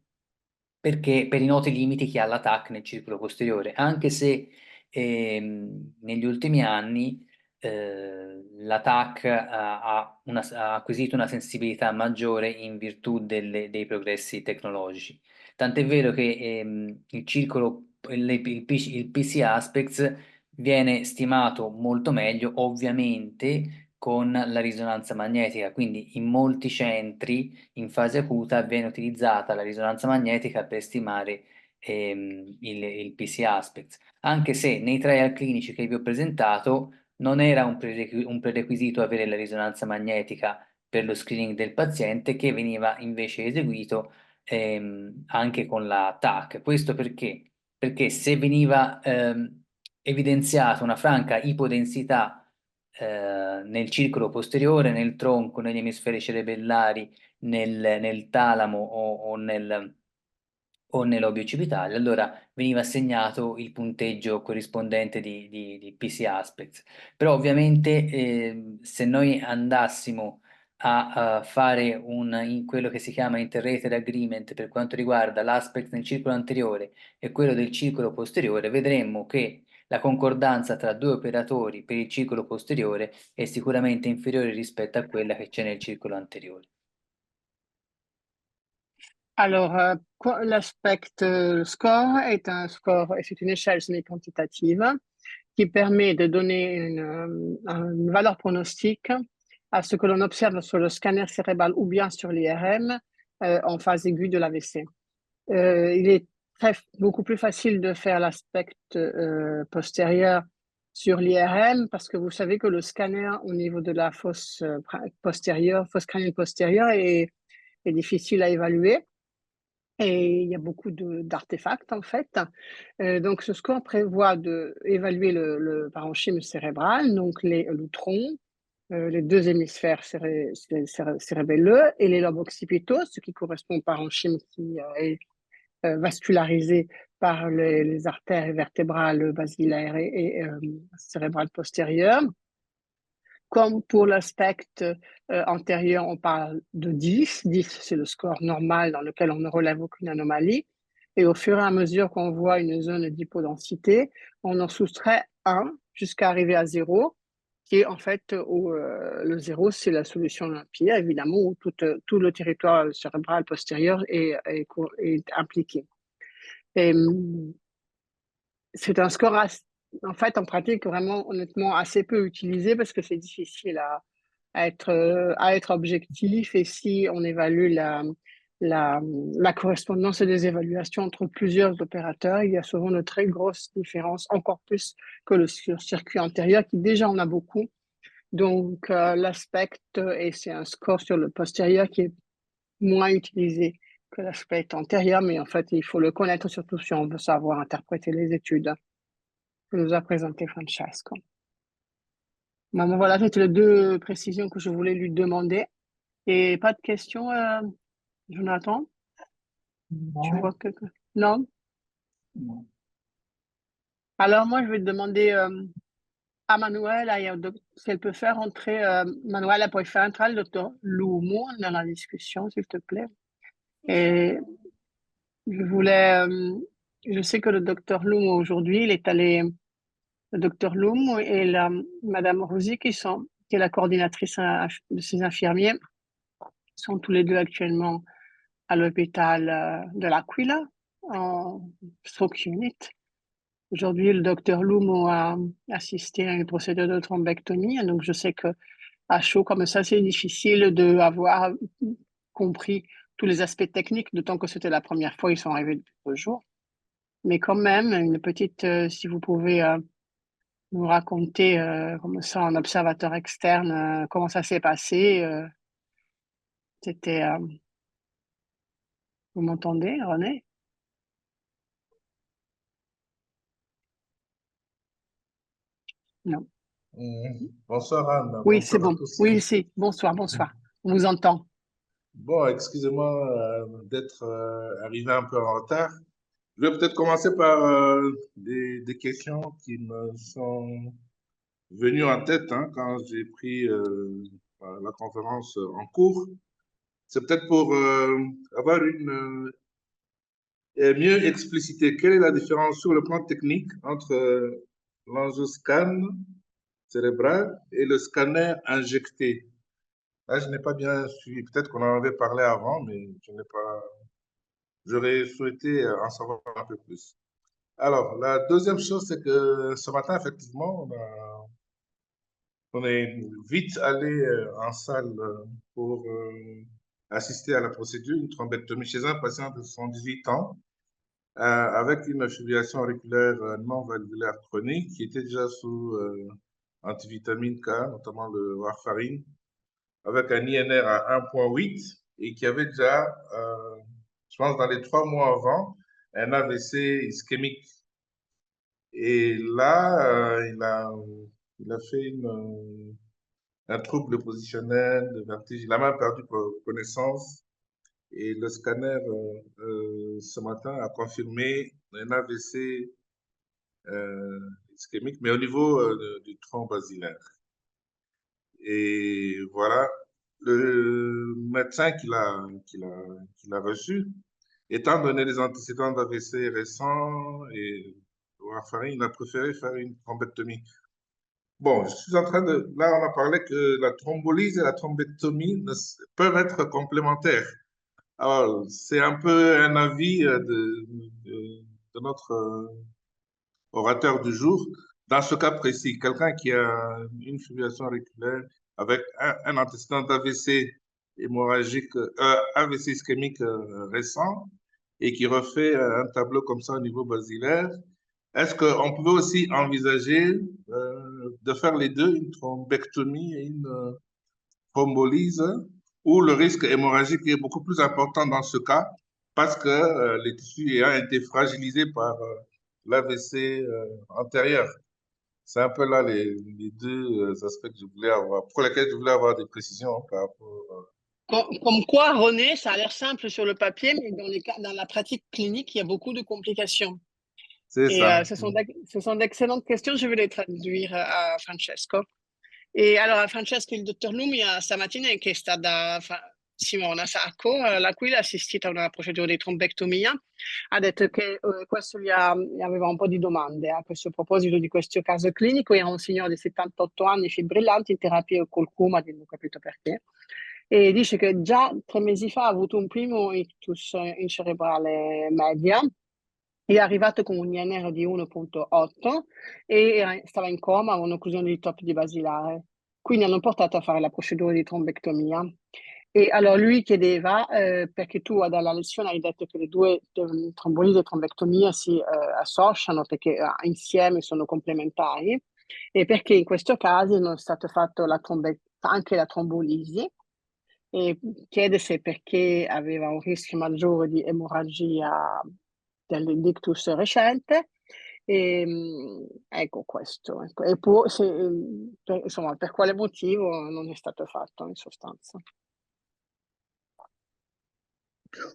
perché per i noti limiti che ha la TAC nel circolo posteriore, anche se negli ultimi anni la TAC ha acquisito una sensibilità maggiore in virtù dei progressi tecnologici. Tant'è vero che il PC Aspects viene stimato molto meglio, ovviamente, con la risonanza magnetica, quindi in molti centri in fase acuta viene utilizzata la risonanza magnetica per stimare il PC Aspects, anche se nei trial clinici che vi ho presentato non era un prerequisito avere la risonanza magnetica per lo screening del paziente, che veniva invece eseguito anche con la TAC. Questo perché? Perché se veniva evidenziata una franca ipodensità nel circolo posteriore, nel tronco, negli emisferi cerebellari, nel talamo o nell'obi occipitale, allora veniva assegnato il punteggio corrispondente di PC Aspects. Però ovviamente se noi andassimo a fare in quello che si chiama interrated agreement per quanto riguarda l'aspect nel circolo anteriore e quello del circolo posteriore, vedremmo che la concordanza tra due operatori per il circolo posteriore è sicuramente inferiore rispetto a quella che c'è nel circolo anteriore. Alors, l'aspect score c'est une échelle semi-quantitative qui permet de donner une valeur pronostique à ce que l'on observe sur le scanner cérébral ou bien sur l'IRM en phase aiguë de l'AVC. Il est beaucoup plus facile de faire l'aspect postérieur sur l'IRM parce que vous savez que le scanner au niveau de la fosse crânienne postérieure est difficile à évaluer. Et il y a beaucoup d'artefacts en fait. Donc ce score prévoit d'évaluer le parenchyme cérébral, donc le tronc, les deux hémisphères cérébelleux et les lobes occipitaux, ce qui correspond au parenchyme qui est vascularisé par les artères vertébrales basilaires et cérébrales postérieures. Comme pour l'aspect antérieur, on parle de 10. 10, c'est le score normal dans lequel on ne relève aucune anomalie. Et au fur et à mesure qu'on voit une zone d'hypodensité, on en soustrait 1 jusqu'à arriver à 0, qui est en fait le 0, c'est la solution limpide, évidemment, où tout le territoire cérébral postérieur est impliqué. Et c'est un score, en fait, en pratique, vraiment, honnêtement, assez peu utilisé parce que c'est difficile à être objectif. Et si on évalue la correspondance des évaluations entre plusieurs opérateurs, il y a souvent de très grosses différences, encore plus que le circuit antérieur, qui déjà en a beaucoup. Donc, l'aspect, et c'est un score sur le postérieur qui est moins utilisé que l'aspect antérieur, mais en fait, il faut le connaître surtout si on veut savoir interpréter les études que nous a présentées Francesco. Bon, voilà, c'était les 2 précisions que je voulais lui demander. Et pas de questions, Jonathan? Tu vois que... Non? Non. Alors moi, je vais demander à Manuela si elle peut faire entrer... Manuela, puoi faire entrer le docteur Lumo dans la discussion, s'il te plaît. Et je voulais... je sais que le docteur Lumo, aujourd'hui, il est allé... Le docteur Lumo et Madame Rosy, qui est la coordinatrice de ces infirmiers, sont tous les 2 actuellement à l'hôpital de l'Aquila, en stroke unit. Aujourd'hui, le docteur Lumo a assisté à une procédure de thrombectomie, donc je sais que à chaud comme ça, c'est difficile d'avoir compris tous les aspects techniques, d'autant que c'était la première fois, ils sont arrivés depuis 2 jours. Mais quand même, une petite, si vous pouvez nous raconter comme ça en observateur externe comment ça s'est passé. C'était... vous m'entendez, René? Non. Bonsoir Anne, Oui, c'est bonsoir à bon. tous. Oui, c'est. Bonsoir, bonsoir. On vous entend. Bon, excusez-moi d'être arrivé un peu en retard. Je vais peut-être commencer par des questions qui me sont venues en tête quand j'ai pris la conférence en cours. C'est peut-être pour avoir mieux expliciter quelle est la différence sur le plan technique entre l'angioscan cérébral et le scanner injecté. Là, je n'ai pas bien suivi. Peut-être qu'on en avait parlé avant, mais je n'ai pas. J'aurais souhaité en savoir un peu plus. Alors, la deuxième chose, c'est que ce matin, effectivement, on est vite allé en salle pour assister à la procédure, une thrombectomie chez un patient de 78 ans, avec une fibrillation auriculaire non valvulaire chronique qui était déjà sous antivitamine K, notamment le warfarine, avec un INR à 1,8 et qui avait déjà, je pense, dans les 3 mois avant, un AVC ischémique. Et là, il a fait un trouble positionnel, de vertige. Il a même perdu connaissance. Et le scanner, ce matin, a confirmé un AVC ischémique, mais au niveau du tronc basilaire. Et voilà, le médecin qu'il a reçu, étant donné les antécédents d'AVC récents et warfarine, il a préféré faire une thrombectomie. Bon, je suis en train de... Là, on a parlé que la thrombolyse et la thrombectomie peuvent être complémentaires. Alors, c'est un peu un avis de notre orateur du jour. Dans ce cas précis, quelqu'un qui a une fibrillation auriculaire avec un antécédent d'AVC hémorragique, AVC ischémique récent et qui refait un tableau comme ça au niveau basilaire, est-ce qu'on pouvait aussi envisager de faire les deux, une thrombectomie et une thrombolyse, où le risque hémorragique est beaucoup plus important dans ce cas parce que les tissus ayant été fragilisés par l'AVC antérieur? C'est un peu là les deux aspects que je voulais avoir, pour lesquels je voulais avoir des précisions par rapport. Comme quoi, René, ça a l'air simple sur le papier, mais dans la pratique clinique, il y a beaucoup de complications. C'est Et ça. ce sont d'excellentes questions. Je vais les traduire a Francesco. E allora, Francesco, il dottor Lumia stamattina ha chiesto da Simona Sacco, la cui ha assistito a una procedura di trombectomia, ha detto che questo gli aveva un po' di domande a questo proposito di questo caso clinico. Era un signore di 78 anni, fibrillanti, in terapia col coma, non ho capito perché, e dice che già 3 mesi fa ha avuto un primo ictus in cerebrale media, è arrivato con un INR di 1,8 e stava in coma, aveva un'occlusione di top di basilare. Quindi hanno portato a fare la procedura di trombectomia. E allora lui chiedeva, perché tu dalla lezione hai detto che le due trombolisi e trombectomia si associano perché insieme sono complementari, e perché in questo caso non è stato fatto anche la trombolisi, e chiede se perché aveva un rischio maggiore di emorragia dell'ictus recente. Ecco questo. Ecco. E insomma, per quale motivo non è stato fatto in sostanza.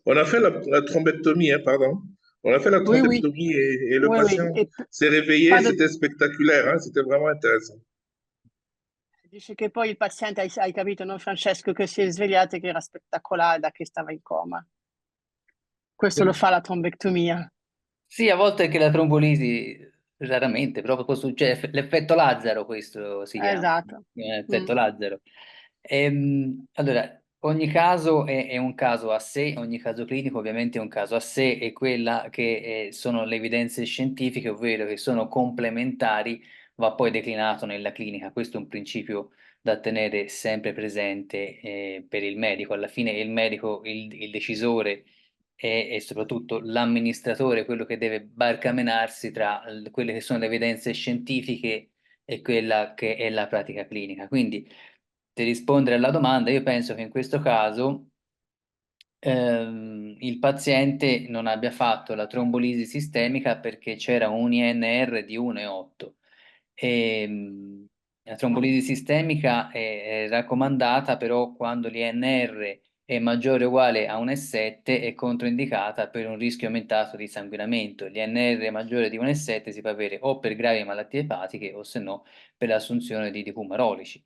On a fait la trombectomie, hein, pardon. On a fait la Oui, oui. trombectomie et le Oui, oui. patient E s'est réveillé, pas de- c'était spectaculaire, hein, c'était vraiment intéressant. Dice che poi il paziente, hai capito, no, Francesco, che si è svegliato e che era spettacolare da che stava in coma. Questo lo fa la trombectomia. Sì, a volte anche la trombolisi, raramente, proprio succede, l'effetto Lazzaro questo si chiama, Esatto. effetto Lazzaro. Allora, ogni caso è un caso a sé, ogni caso clinico ovviamente è un caso a sé, e quella che sono le evidenze scientifiche, ovvero che sono complementari, va poi declinato nella clinica. Questo è un principio da tenere sempre presente per il medico. Alla fine il medico, il decisore e soprattutto l'amministratore, quello che deve barcamenarsi tra quelle che sono le evidenze scientifiche e quella che è la pratica clinica. Quindi, per rispondere alla domanda, io penso che in questo caso il paziente non abbia fatto la trombolisi sistemica perché c'era un INR di 1,8. La trombolisi sistemica è raccomandata però quando l'INR è maggiore o uguale a 1,7, è controindicata per un rischio aumentato di sanguinamento. L'INR maggiore di 1,7 si può avere o per gravi malattie epatiche o se no per l'assunzione di fumarolici.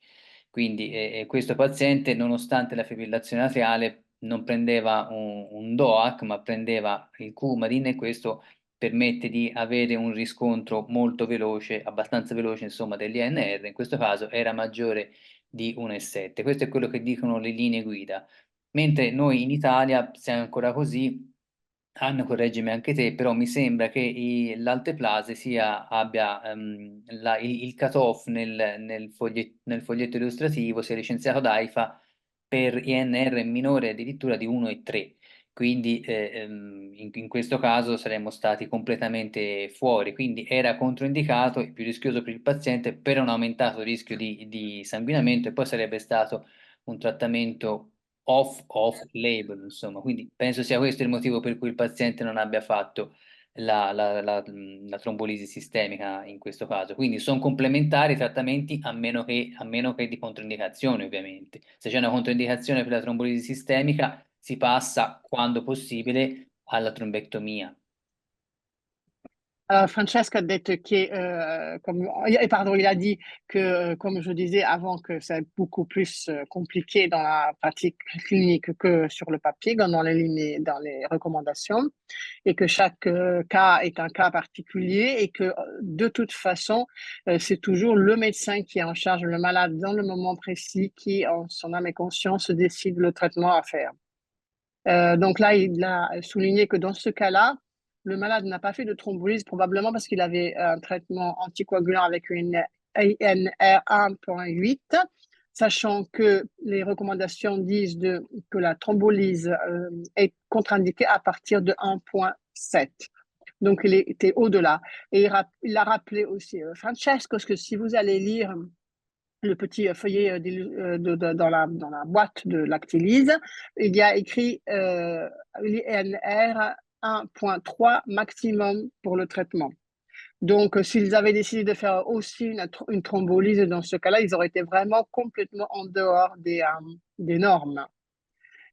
Quindi questo paziente, nonostante la fibrillazione atriale, non prendeva un DOAC, ma prendeva il Coumadin, e questo permette di avere un riscontro molto veloce, abbastanza veloce, insomma, dell'INR. In questo caso era maggiore di 1,7. Questo è quello che dicono le linee guida. Mentre noi in Italia siamo ancora così. Anna, correggimi anche te, però mi sembra che l'alteplase abbia il cut-off nel foglietto illustrativo, sia licenziato da AIFA per INR minore addirittura di 1,3. Quindi in questo caso saremmo stati completamente fuori, quindi era controindicato e più rischioso per il paziente per un aumentato rischio di sanguinamento, e poi sarebbe stato un trattamento off label, insomma. Quindi penso sia questo il motivo per cui il paziente non abbia fatto la trombolisi sistemica in questo caso. Quindi sono complementari i trattamenti a meno che di controindicazione, ovviamente. Se c'è una controindicazione per la trombolisi sistemica, si passa, quando possibile, alla trombectomia. Francesca a detto que, pardon, il a dit que, comme je disais avant, que c'est beaucoup plus compliqué dans la pratique clinique que sur le papier, dans les lignes, dans les recommandations, et que chaque cas est un cas particulier, et que de toute façon, c'est toujours le médecin qui est en charge le malade dans le moment précis, qui, en son âme et conscience, décide le traitement à faire. Donc là, il a souligné que dans ce cas-là, le malade n'a pas fait de thrombolyse, probablement parce qu'il avait un traitement anticoagulant avec une INR 1,8. sachant que les recommandations disent que la thrombolyse est contre-indiquée à partir de 1,7. Donc, il était au-delà. Et il a rappelé aussi, Francesco, parce que si vous allez lire le petit feuillet dans la boîte de lactylyse, il y a écrit l'INR 1,3 maximum pour le traitement. Donc, s'ils avaient décidé de faire aussi une thrombolyse dans ce cas-là, ils auraient été vraiment complètement en dehors des normes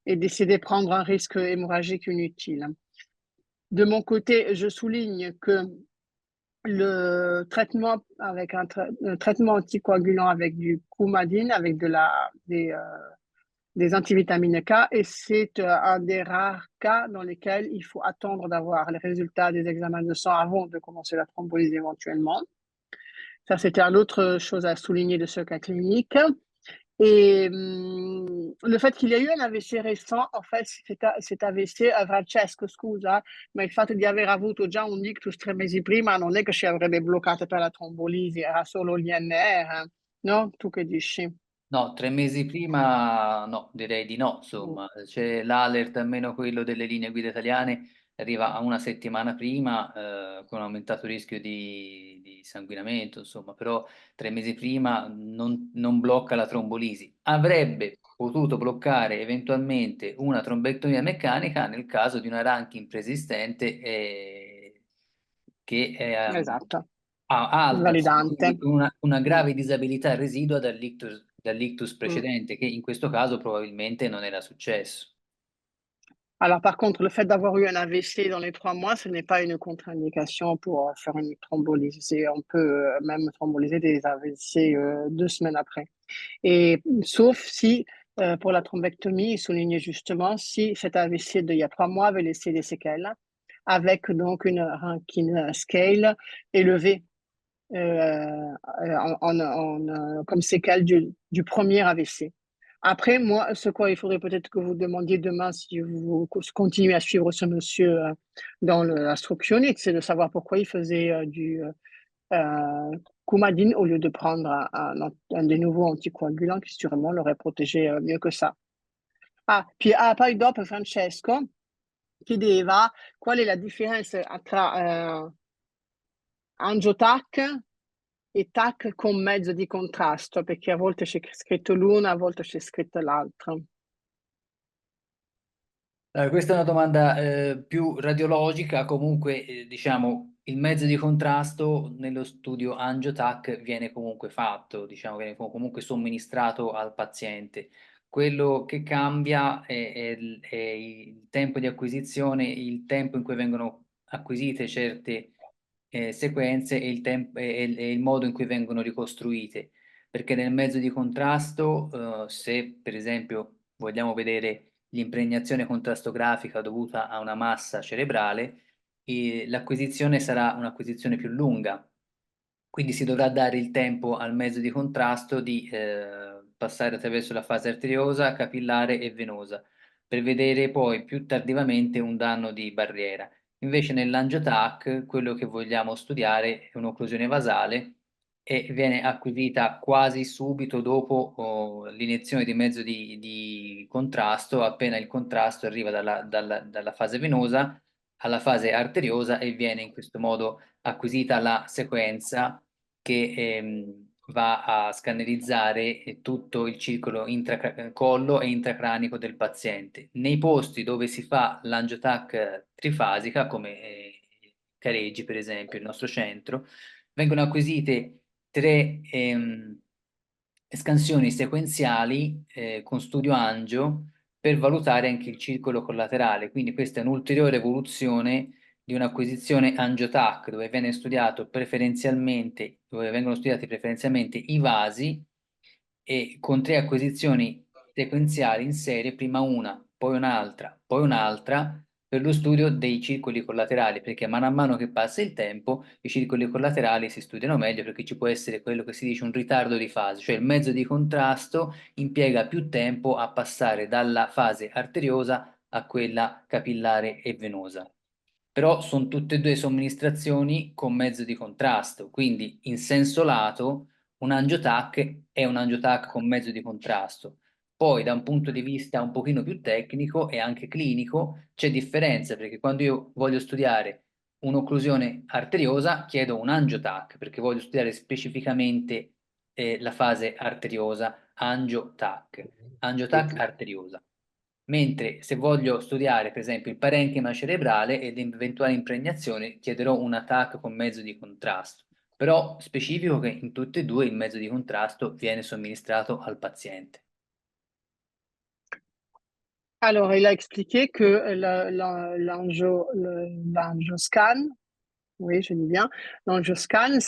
et décidé de prendre un risque hémorragique inutile. De mon côté, je souligne que le traitement avec un traitement anticoagulant avec du coumadine, avec des antivitamines K, et c'est un des rares cas dans lesquels il faut attendre d'avoir les résultats des examens de sang avant de commencer la thrombolyse éventuellement. Ça, c'était une autre chose à souligner de ce cas clinique. Et le fait qu'il y ait eu un AVC récent, en fait, cet AVC, Francesco, scusa, ma il fatto di aver avuto già un ictus 3 mesi prima non è che ci avrebbe bloccato per la trombolisi, era solo l'INR, no? Tu che dici? No, 3 mesi prima no, direi di no, insomma. C'è l'alert, almeno quello delle linee guida italiane, arriva a una settimana prima, con un aumentato rischio di sanguinamento, insomma, però 3 mesi prima non blocca la trombolisi. Avrebbe potuto bloccare eventualmente una trombectomia meccanica nel caso di una ranking preesistente che Esatto, ha alta, invalidante. una grave disabilità residua dall'ictus precedente, che in questo caso probabilmente non era successo. Alors, par contre, le fait d'avoir eu un AVC dans les 3 mois, ce n'est pas une contre-indication pour faire une thrombolyse. On peut même thromboliser des AVC 2 semaines après. Et sauf si, pour la thrombectomie, il soulignait justement si cet AVC d'il y a 3 mois avait laissé des séquelles, avec donc une Rankine scale élevée comme séquelle du premier AVC. Après, moi, ce qu'il faudrait peut-être que vous demandiez demain, si vous continuez à suivre ce monsieur dans l'instruction, c'est de savoir pourquoi il faisait du coumadine au lieu de prendre un des nouveaux anticoagulants qui sûrement l'aurait protégé mieux que ça. Poi dopo Francesco chiedeva qual è la differenza tra angiotac e TAC con mezzo di contrasto, perché a volte c'è scritto l'una, a volte c'è scritto l'altra. Questa è una domanda più radiologica, comunque diciamo il mezzo di contrasto nello studio AngioTac viene comunque fatto, diciamo viene comunque somministrato al paziente. Quello che cambia è il tempo di acquisizione, il tempo in cui vengono acquisite certe sequenze e il modo in cui vengono ricostruite, perché nel mezzo di contrasto, se per esempio vogliamo vedere l'impregnazione contrastografica dovuta a una massa cerebrale, l'acquisizione sarà un'acquisizione più lunga, quindi si dovrà dare il tempo al mezzo di contrasto di passare attraverso la fase arteriosa, capillare e venosa, per vedere poi più tardivamente un danno di barriera. Invece nell'angiotac quello che vogliamo studiare è un'occlusione vasale e viene acquisita quasi subito dopo l'iniezione di mezzo di contrasto, appena il contrasto arriva dalla fase venosa alla fase arteriosa e viene in questo modo acquisita la sequenza che va a scannerizzare tutto il circolo collo e intracranico del paziente. Nei posti dove si fa l'angiotac trifasica, come Careggi per esempio, il nostro centro, vengono acquisite 3 scansioni sequenziali con studio angio per valutare anche il circolo collaterale, quindi questa è un'ulteriore evoluzione di un'acquisizione angiotac dove vengono studiati preferenzialmente i vasi e con 3 acquisizioni sequenziali in serie, prima una, poi un'altra, per lo studio dei circoli collaterali, perché mano a mano che passa il tempo i circoli collaterali si studiano meglio perché ci può essere quello che si dice un ritardo di fase, cioè il mezzo di contrasto impiega più tempo a passare dalla fase arteriosa a quella capillare e venosa. Però sono tutte e due somministrazioni con mezzo di contrasto, quindi in senso lato un angiotac è un angiotac con mezzo di contrasto. Poi da un punto di vista un pochino più tecnico e anche clinico c'è differenza, perché quando io voglio studiare un'occlusione arteriosa chiedo un angiotac, perché voglio studiare specificamente la fase arteriosa, angiotac Ok. arteriosa. Mentre se voglio studiare per esempio il parenchima cerebrale ed eventuali impregnazioni chiederò un ATAC con mezzo di contrasto, però specifico che in tutte e due il mezzo di contrasto viene somministrato al paziente. Alors, il a expliqué que l'angioscan, oui, je dis bien, l'angioscan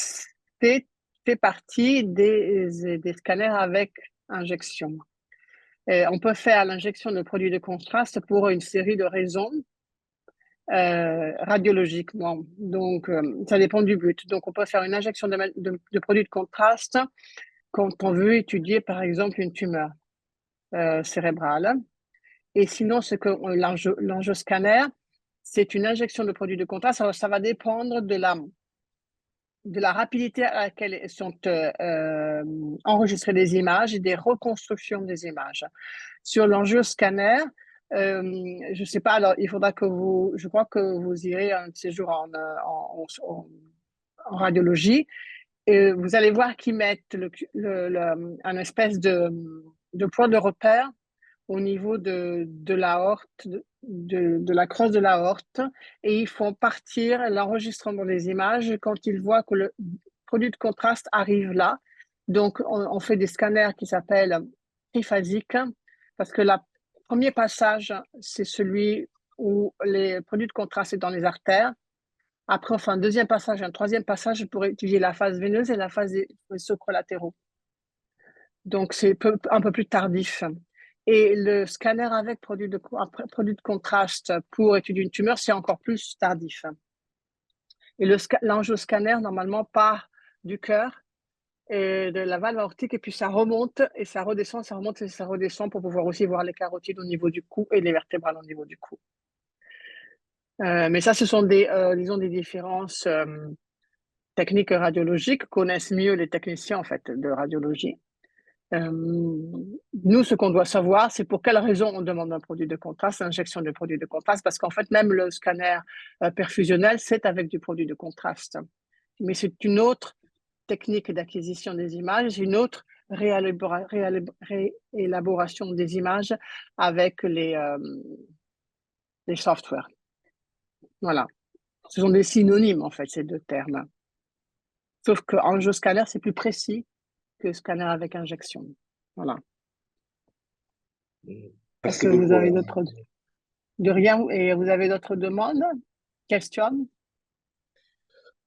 fait partie des scanners avec injection. On peut faire l'injection de produits de contraste pour une série de raisons radiologiquement. Donc, ça dépend du but. Donc, on peut faire une injection de produits de contraste quand on veut étudier, par exemple, une tumeur cérébrale. Et sinon, ce que l'angioscanner, c'est une injection de produits de contraste. Alors, ça va dépendre de la rapidité à laquelle sont enregistrées les images et des reconstructions des images. Sur l'angioscanner, je ne sais pas, alors il faudra je crois que vous irez un de ces jours en radiologie, et vous allez voir qu'ils mettent un espèce de point de repère au niveau de l'aorte, de la crosse de l'aorte, et ils font partir l'enregistrement des images quand ils voient que le produit de contraste arrive là. Donc, on fait des scanners qui s'appellent triphasiques, parce que le premier passage, c'est celui où les produits de contraste sont dans les artères. Après, on fait un deuxième passage, un troisième passage pour étudier la phase veineuse et la phase des vaisseaux collatéraux. Donc, c'est un peu plus tardif. Et le scanner avec produit de contraste pour étudier une tumeur, c'est encore plus tardif. Et l'angioscanner, normalement, part du cœur et de la valve aortique, et puis ça remonte et ça redescend, ça remonte et ça redescend pour pouvoir aussi voir les carotides au niveau du cou et les vertébrales au niveau du cou. Mais ça, ce sont disons, des différences techniques radiologiques, connaissent mieux les techniciens, en fait, de radiologie. Nous, ce qu'on doit savoir, c'est pour quelle raison on demande un produit de contraste, injection de produit de contraste, parce qu'en fait, même le scanner perfusionnel, c'est avec du produit de contraste. Mais c'est une autre technique d'acquisition des images, une autre réélaboration des images avec les softwares. Voilà. Ce sont des synonymes, en fait, ces deux termes. Sauf que angioscanner, c'est plus précis que scanner avec injection. Voilà. Est-ce que vous avez d'autres... De rien, et vous avez d'autres demandes, questions?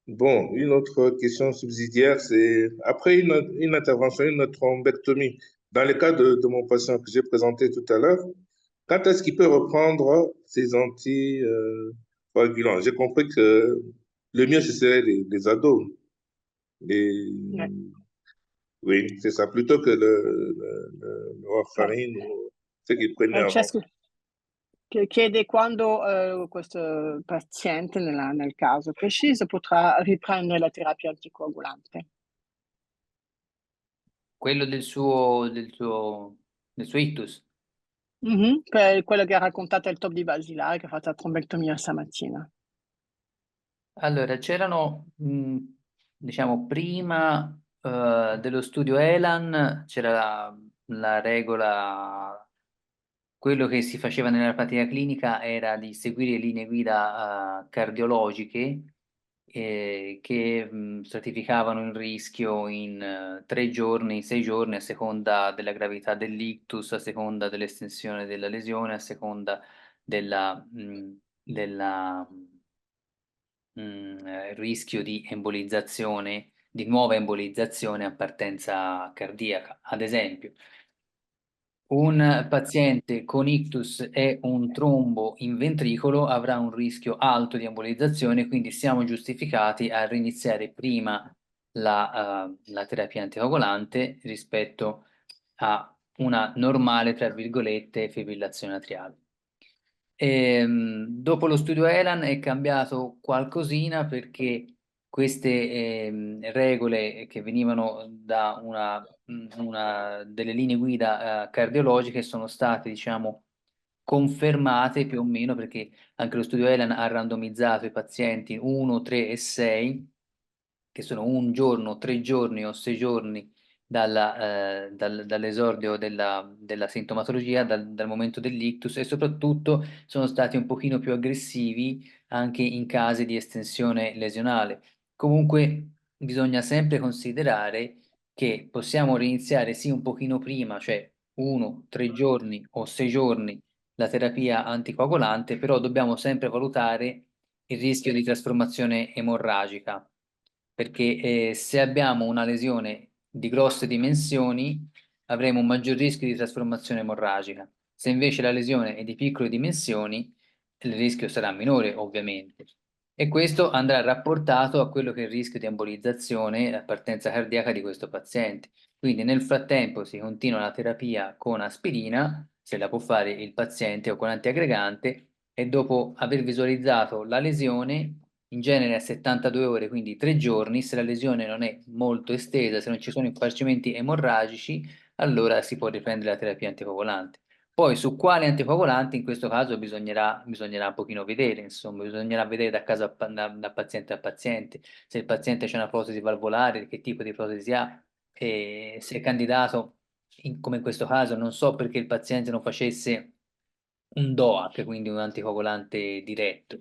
Bon, une autre question subsidiaire, c'est après une intervention, une thrombectomie, dans le cas de mon patient que j'ai présenté tout à l'heure, quand est-ce qu'il peut reprendre ses anticoagulants? J'ai compris que le mieux, ce serait les ados. Ouais. Oui, c'est ça, plutôt que le warfarine ou ce qu'ils prenaient avant. Francesco chiede quando questo paziente, nel caso preciso, potrà riprendere la terapia anticoagulante. Quello del suo ictus. Per quello che ha raccontato il top di basilare, che ha fatto la trombectomia stamattina. Allora, c'erano, diciamo, prima dello studio ELAN c'era la regola, quello che si faceva nella pratica clinica era di seguire linee guida cardiologiche che stratificavano il rischio in 3 giorni, 6 giorni, a seconda della gravità dell'ictus, a seconda dell'estensione della lesione, a seconda della rischio di embolizzazione, di nuova embolizzazione a partenza cardiaca. Ad esempio, un paziente con ictus e un trombo in ventricolo avrà un rischio alto di embolizzazione, quindi siamo giustificati a riniziare prima la terapia anticoagulante rispetto a una normale, tra virgolette, fibrillazione atriale. Dopo lo studio ELAN è cambiato qualcosina perché queste regole che venivano da delle linee guida cardiologiche sono state, diciamo, confermate più o meno, perché anche lo studio Elan ha randomizzato i pazienti 1, 3 e 6, che sono un giorno, 3 giorni o 6 giorni dall'esordio della sintomatologia, dal momento dell'ictus, e soprattutto sono stati un pochino più aggressivi anche in casi di estensione lesionale. Comunque bisogna sempre considerare che possiamo riniziare sì un pochino prima, cioè 1, 3 giorni o 6 giorni la terapia anticoagulante, però dobbiamo sempre valutare il rischio di trasformazione emorragica, perché se abbiamo una lesione di grosse dimensioni avremo un maggior rischio di trasformazione emorragica. Se invece la lesione è di piccole dimensioni, il rischio sarà minore, ovviamente. E questo andrà rapportato a quello che è il rischio di embolizzazione a partenza cardiaca di questo paziente. Quindi nel frattempo si continua la terapia con aspirina, se la può fare il paziente, o con antiaggregante, e dopo aver visualizzato la lesione, in genere a 72 ore, quindi 3 giorni, se la lesione non è molto estesa, se non ci sono infarcimenti emorragici, allora si può riprendere la terapia anticoagulante. Poi su quale anticoagulante in questo caso bisognerà un pochino vedere, insomma, bisognerà vedere da caso da paziente a paziente, se il paziente ha una protesi valvolare, che tipo di protesi ha, e se è candidato, come in questo caso, non so perché il paziente non facesse un DOAC, quindi un anticoagulante diretto.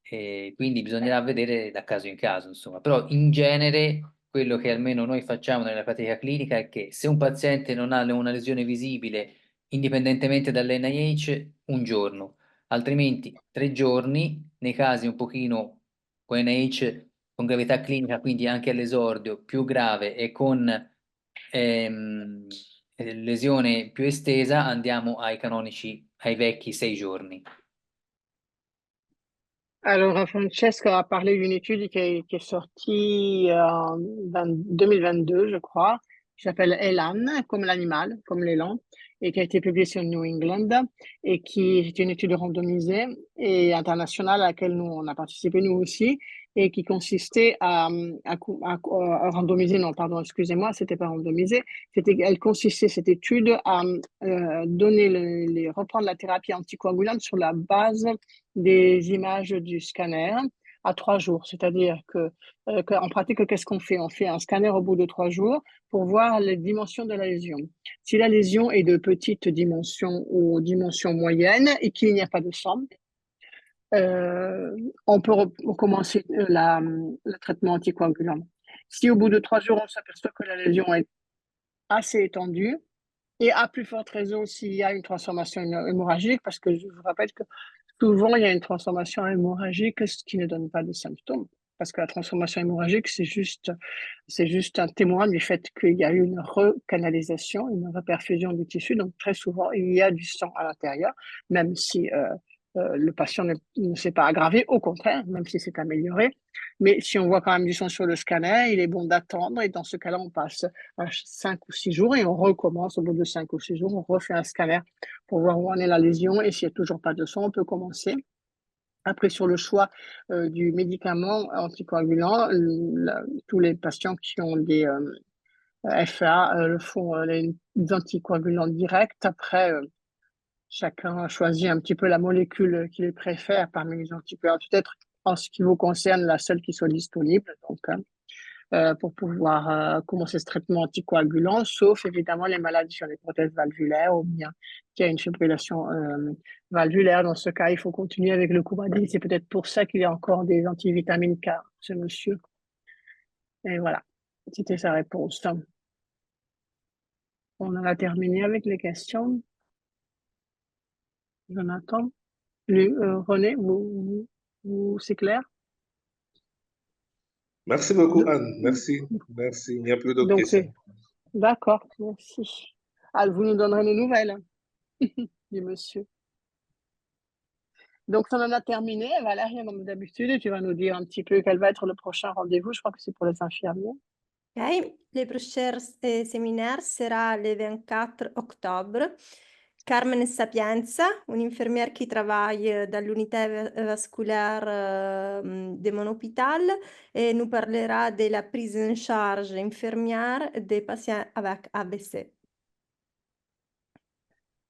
Quindi bisognerà vedere da caso in caso, insomma. Però in genere quello che almeno noi facciamo nella pratica clinica è che se un paziente non ha una lesione visibile, indipendentemente dall'NIH, un giorno, altrimenti 3 giorni, nei casi un pochino con NIH con gravità clinica, quindi anche all'esordio più grave e con ehm, lesione più estesa, andiamo ai canonici, ai vecchi 6 giorni. Alors, Francesca a parlé d'une étude qui est sortie en 2022, je crois, qui s'appelle Elan, comme l'animal, comme l'élan, et qui a été publiée sur New England, et qui est une étude randomisée et internationale à laquelle nous, on a participé nous aussi, et qui consistait à randomiser, non, pardon, excusez-moi, c'était pas randomisé, elle consistait, cette étude, à reprendre la thérapie anticoagulante sur la base des images du scanner à 3 jours. C'est-à-dire qu'en pratique, qu'est-ce qu'on fait? On fait un scanner au bout de 3 jours pour voir les dimensions de la lésion. Si la lésion est de petite dimension ou dimension moyenne et qu'il n'y a pas de sang, on peut recommencer le traitement anticoagulant. Si au bout de 3 jours, on s'aperçoit que la lésion est assez étendue, et à plus forte raison s'il y a une transformation hémorragique, parce que je vous rappelle que souvent il y a une transformation hémorragique, ce qui ne donne pas de symptômes, parce que la transformation hémorragique, c'est juste un témoin du fait qu'il y a eu une recanalisation, une reperfusion du tissu. Donc très souvent, il y a du sang à l'intérieur, même si le patient ne s'est pas aggravé, au contraire, même si c'est amélioré. Mais si on voit quand même du sang sur le scanner, il est bon d'attendre, et dans ce cas-là, on passe à 5 ou 6 jours et on recommence au bout de 5 ou 6 jours, on refait un scanner pour voir où en est la lésion, et s'il n'y a toujours pas de sang, on peut commencer. Après, sur le choix du médicament anticoagulant, tous les patients qui ont des FA le font les anticoagulants directs. Après, chacun choisit un petit peu la molécule qu'il préfère parmi les anticoagulants. Peut-être en ce qui vous concerne, la seule qui soit disponible. Donc, pour pouvoir commencer ce traitement anticoagulant, sauf évidemment les malades sur les prothèses valvulaires ou bien qui a une fibrillation valvulaire. Dans ce cas, il faut continuer avec le Coumadine. C'est peut-être pour ça qu'il y a encore des antivitamines K, ce monsieur. Et voilà, c'était sa réponse. On en a terminé avec les questions. Jonathan, René, c'est clair? Merci beaucoup, Anne. Merci. Merci. Il n'y a plus d'autres Donc, questions. d'accord, merci. Ah, vous nous donnerez des nouvelles du monsieur. Donc, ça en a terminé. Valérie, comme d'habitude, tu vas nous dire un petit peu quel va être le prochain rendez-vous. Je crois que c'est pour les infirmiers. Ok, le prochain séminaire sera le 24 octobre Carmen Sapienza, une infirmière qui travaille dans l'unité vasculaire de mon hôpital et nous parlera de la prise en charge infirmière des patients avec AVC.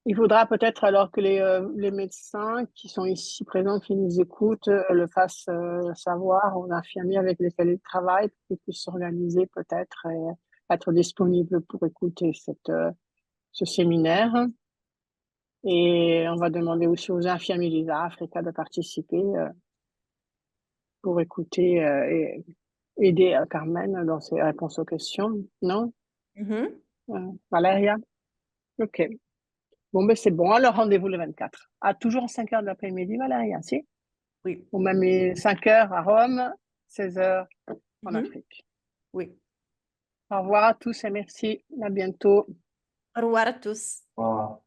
Il faudra peut-être alors que les médecins qui sont ici présents, qui nous écoutent, le fassent savoir aux infirmiers avec lesquels ils travaillent, pour qu'ils puissent s'organiser peut-être et être disponibles pour écouter ce séminaire. Et on va demander aussi aux infirmiers d'ISA Africa de participer pour écouter et aider Carmen dans ses réponses aux questions, non? Valeria? Ok. Bon, ben c'est bon. Alors, rendez-vous le 24. Toujours à 5 h de l'après-midi, Valéria, si? Oui. Ou même 5 h à Rome, 16 h en Afrique. Oui. Au revoir à tous et merci. À bientôt. Au revoir à tous. Voilà.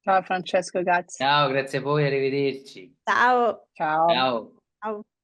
Ciao Francesco, grazie. Ciao, grazie a voi, arrivederci. Ciao. Ciao. Ciao. Ciao.